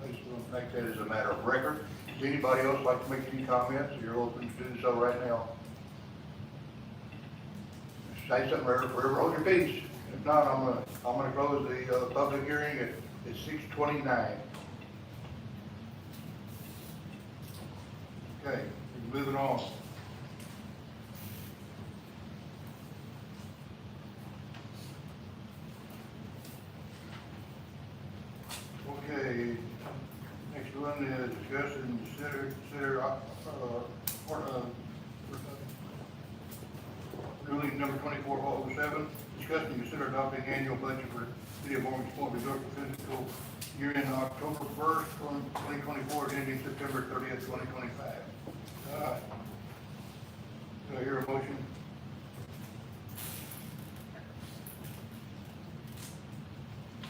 I just want to make that as a matter of record. Does anybody else like to make any comments? You're open to do so right now. Say something, forever hold your peace. If not, I'm gonna close the public hearing at 6:29. Okay, moving on. Okay, next one is discuss and consider, ruling number 2407, discuss and consider adopting annual budget for City of Morgan's Point, Missouri for fiscal year ending October 1st, 2024, and ending September 30th, 2025. Do I hear a motion?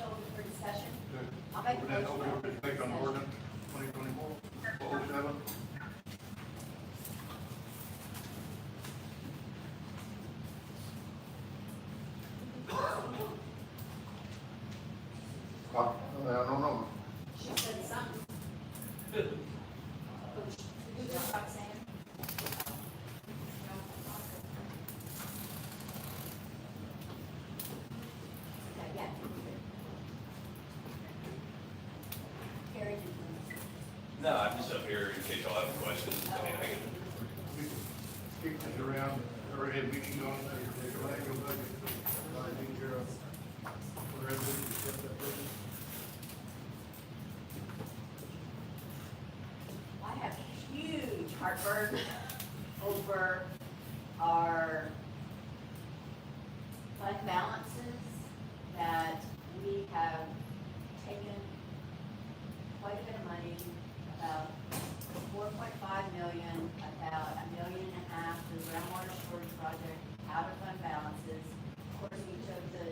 Open for discussion? to I'll make a open that motion. over for debate on ordinance 2024-07? I don't know. She said something. Who just stopped saying? Okay, yeah. Carrie, No, I'm just up here in case y'all have questions. I mean, I can, We can kick this around, or have meetings on it, or take a annual budget. I think you're, whatever, you accept that budget. I have huge heartburn over our fund balances that we have taken quite a bit of money, about 4.5 million, about $1.5 million for the groundwater storage project out of fund balances. Of course, we took the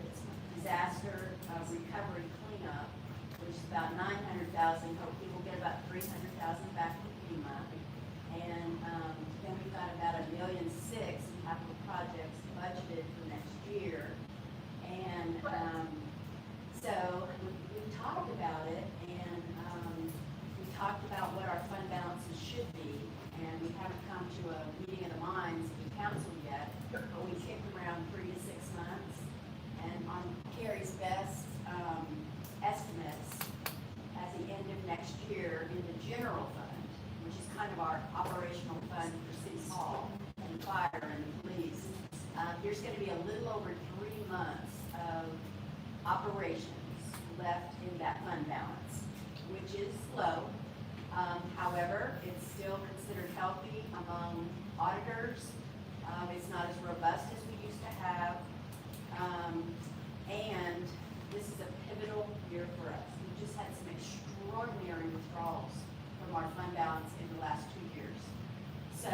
disaster recovery cleanup, which is about 900,000. Hopefully we'll get about 300,000 back from FEMA. And then we've got about $1.6 million in capital projects budgeted for next year. And so we talked about it, and we talked about what our fund balances should be. And we haven't come to a meeting of the minds of the council yet, but we kicked around 3 to 6 months. And on Carrie's best estimates, at the end of next year, in the general fund, which is kind of our operational fund for City Hall and fire and police, there's gonna be a little over 3 months of operations left in that fund balance, which is low. However, it's still considered healthy among auditors. It's not as robust as we used to have. And this is a pivotal year for us. We just had some extraordinary withdrawals from our fund balance in the last 2 years. So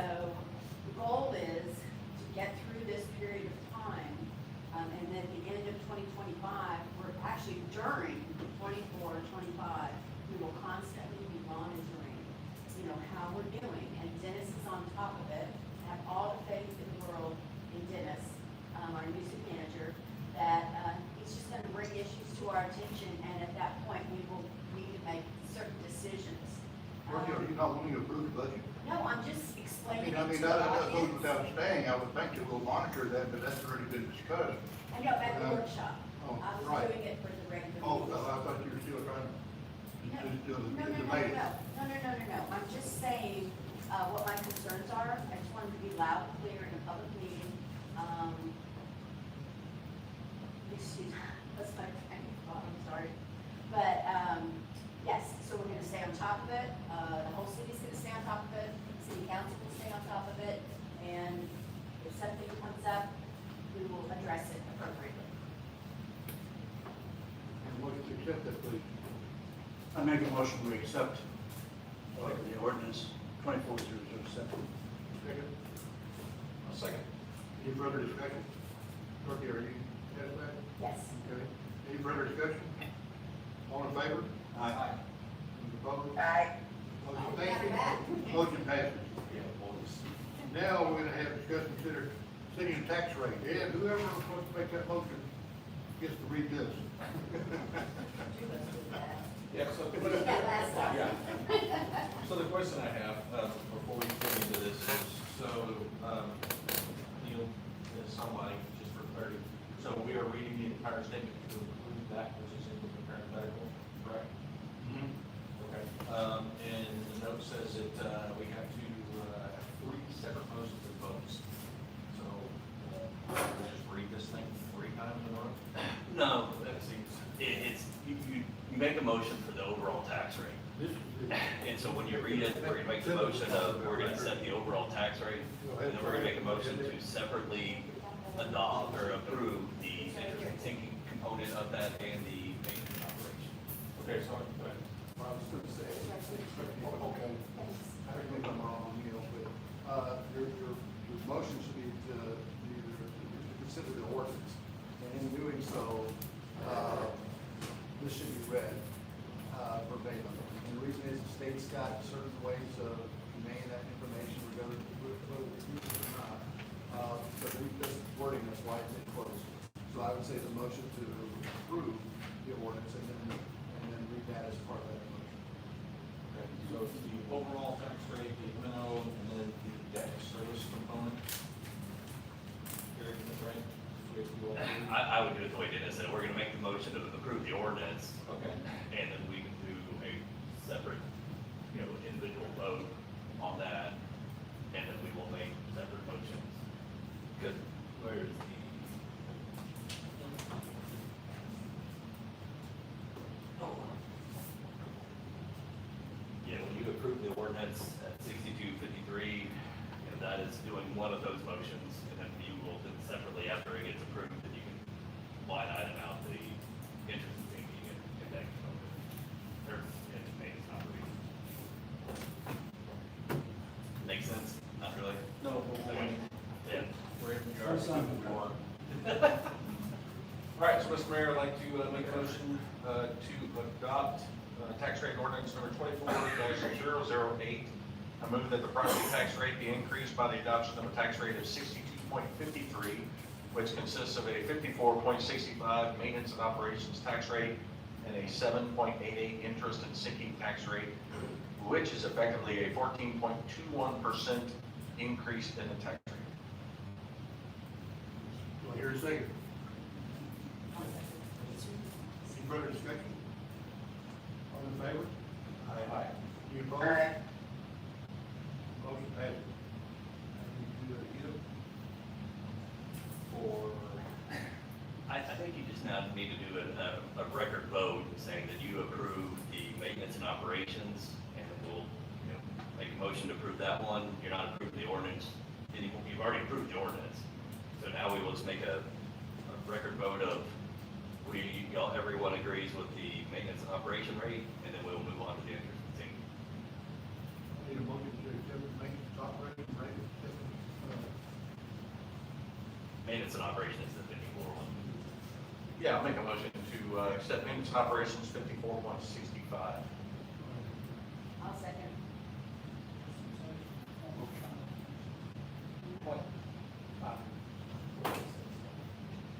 the goal is to get through this period of time, and then at the end of 2025, we're actually during 24, 25, we will constantly be monitoring, how we're doing. And Dennis is on top of it. I have all the faith in the world in Dennis, our new city manager, that he's just going to bring issues to our attention, and at that point, we will need to make certain decisions. Are you not wanting to approve the budget? No, I'm just explaining. I it mean, to that the goes audience. without saying, I would think that we'll monitor that, but that's already been discussed. I know, at the workshop. Oh, I was right. doing it for the regular. Oh, meeting. I thought you were still trying to No, just do no, the no, debate. no. I'm just saying, what my concerns are. I just wanted to be loud and clear in a public meeting. Excuse me, that's my train of thought, I'm sorry. But, yes, so we're gonna stay on top of it. The whole city's gonna stay on top of it. City council will stay on top of it. And if something comes up, we will address it appropriately. And motion to accept that, please. I make a motion we accept the ordinance 24007. Second. I'll second. Any further discussion? Dorothy, are you satisfied? Yes. Okay. Any further discussion? All in favor? Aye. Any opposed? Aye. Motion, thank you. Motion passes. Now, we're gonna have discuss and consider city and tax rate. And whoever was supposed to make that motion gets to read this. yeah, so. We did that last time. Yeah. So the question I have, before we get into this is, so, Neil, somebody, just for clarity, so we are reading the entire statement to include that, which is in the parenthetical, correct? Okay, and the note says that, we have to, have 3 separate motions and votes. So, we'll just read this thing 3 times in a row? No, that seems, it's, you make a motion for the overall tax rate. And so when you read it, we're gonna make the motion of, we're gonna set the overall tax rate, and then we're gonna make a motion to separately adopt or approve the interest and sinking component of that and the maintenance operation. Okay, sorry, go ahead. I was gonna say, okay, correct me if I'm wrong, Neil, but, your motion should be to either to consider the ordinance. And in doing so, this should be read, verbatim. And the reason is the state's got certain ways of conveying that information, whether it's used or not. But we just wording, that's why it's in closed. So I would say the motion to approve the ordinance and then read that as part of that motion. Okay, so it's the overall tax rate, the M&O, and then the debt service component. Gary, is that right? So if you all agree? I would do it the way Dennis said, we're gonna make the motion to approve the ordinance, Okay. and then we can do a separate, individual vote on that, and then we will make separate motions. Good. Where's the? Yeah, when you approve the ordinance at 6253, that is doing one of those motions, and then you will then separately, after it gets approved, then you can line item out the interest and sinking and that component, or and maintenance operation. Make sense? Not really? No, but we're waiting. Yeah. We're in regards to moving on. All right, so Mr. Mayor, I'd like to make a motion to adopt tax rate ordinance number 24-008. I move that the property tax rate be increased by the adoption of a tax rate of 62.53, which consists of a 54.65 maintenance and operations tax rate and a 7.88 interest and sinking tax rate, which is effectively a 14.21% increase in the tax rate. Do I hear a second? Any further discussion? All in favor? Aye. Any opposed? Aye. Motion passes. Do that again. For, I think you just now need to do a record vote saying that you approve the maintenance and operations, and then we'll, make a motion to approve that one. You're not approving the ordinance, you've already approved the ordinance. So now we will just make a record vote of, everyone agrees with the maintenance and operation rate, and then we'll move on to the interest and sinking. Need a motion to accept the maintenance operation rate. Maintenance and operation is the 54 one. Yeah, I'll make a motion to accept maintenance and operations 54.65. I'll second. Point.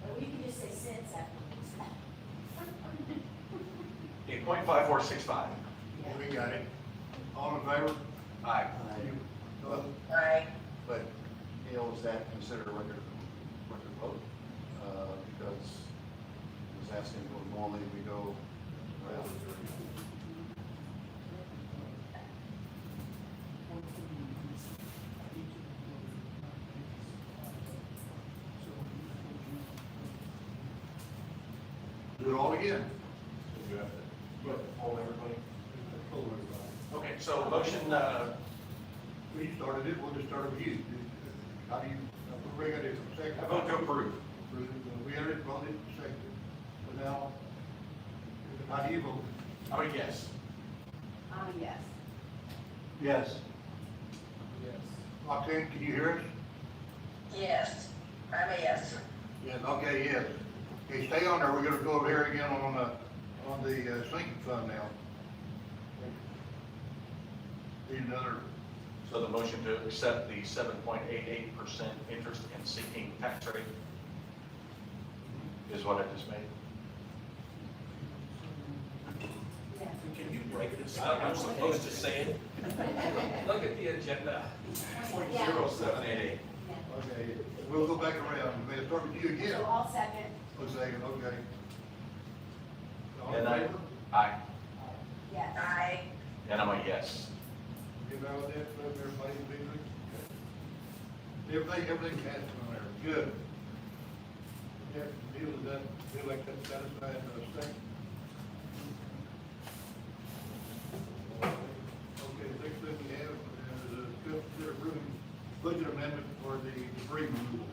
Or we can just say since afterwards. Okay, 0.5465. We got it. All in favor? Aye. No other? Aye. But, Neil, is that considered a record vote? Because I was asking, normally we go, Do it all again. Okay, so motion, We started it, we'll just start with you. How do you, we're gonna do second? I vote to approve. We already voted second, but now, how do you vote? I'm a yes. Yes. Yes. Roxanne, can you hear us? Yes. I'm a yes. Yes. Okay, yes. Okay, stay on there, we're gonna go over here again on the sinking fund now. Need another, So the motion to accept the 7.88% interest and sinking tax rate is what I just made. Can you break this up? I'm supposed to say it. Look at the agenda. 0.0788. okay, we'll go back around, we'll start with you again. So I'll second. One second, okay. All in And I, favor? aye. Yes. Aye. And I'm a yes. You know that, everybody, everything passed on there, good. Yeah, deal with that, feel like that's satisfied, second. Okay, next thing we have is consider approving budget amendment for the debris removal.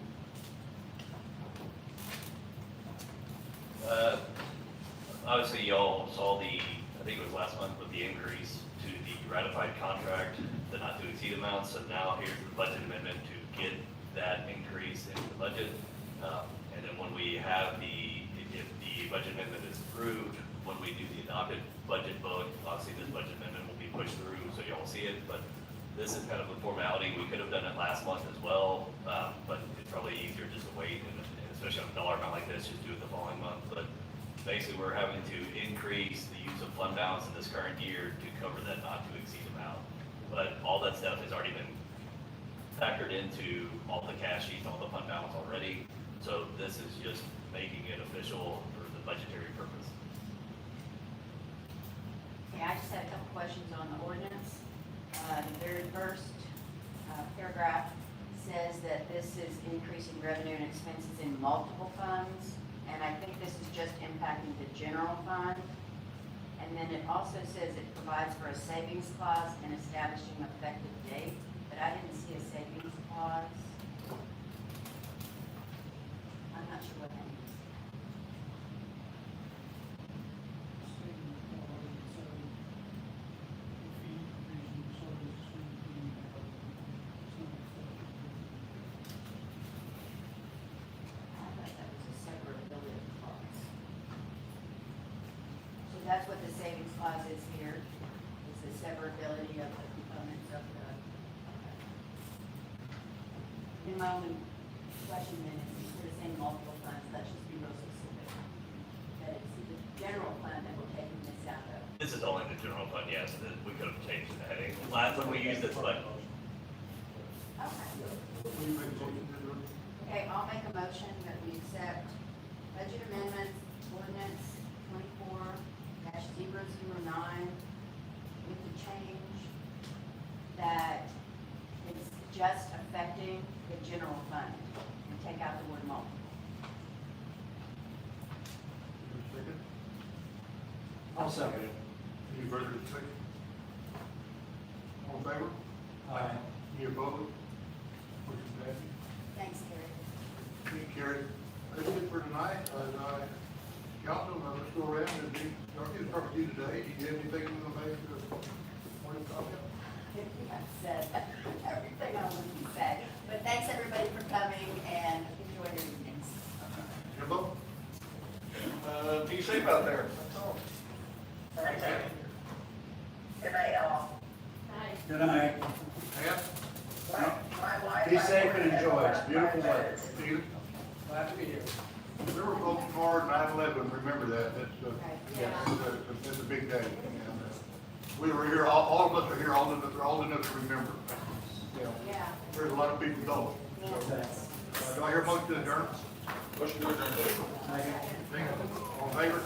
Obviously, y'all saw the, I think it was last month, with the increase to the ratified contract, the not to exceed amount. So now here's the budget amendment to get that increase into the budget. And then when we have if the budget amendment is approved, when we do the adopted budget vote, obviously this budget amendment will be pushed through, so y'all see it. But this is kind of a formality. We could have done it last month as well, but it's probably easier just to wait, and especially on a dollar amount like this, just do it the following month. But basically, we're having to increase the use of fund balance in this current year to cover that not to exceed amount. But all that stuff has already been factored into all the cash sheets, all the fund balance already. So this is just making it official for the budgetary purpose. Okay, I just had a couple questions on the ordinance. The very first paragraph says that this is increasing revenue and expenses in multiple funds, and I think this is just impacting the general fund. And then it also says it provides for a savings clause and establishing effective date, but I didn't see a savings clause. I'm not sure what that means. I thought that was a severability clause. So that's what the savings clause is here, is the severability of the components of the. And my only question then is, instead of saying multiple funds, let's just be real specific. That it's the general fund that we're taking this out of. This is only the general fund, yes, we could have changed the heading. Last when we used this, but Okay, I'll make a motion that we accept budget amendment ordinance 24-009 with the change that it's just affecting the general fund and take out the word multiple. Second? I'll second it. Any further discussion? All in favor? Aye. Any opposed? Motion passes. Thanks, Terry. Thank you, Carrie. That's it for tonight. Council, let's go around and Dorothy, we'll start with you today. Do you have anything you want to make morning comment? I've said everything I wanted to say, but thanks everybody for coming and enjoy your evenings. Jimbo? Be safe out there. That's all. Good night, y'all. Good night. Pat? My wife. Be safe and enjoy. It's beautiful weather. Steve? Glad to be here. Remember folks tomorrow, 9/11, remember that. That's a big day. And, we were here, all of us are here, all enough to remember. Yeah. There's a lot of people don't. So, do I hear a motion to adjourn? Motion to adjourn. All in favor?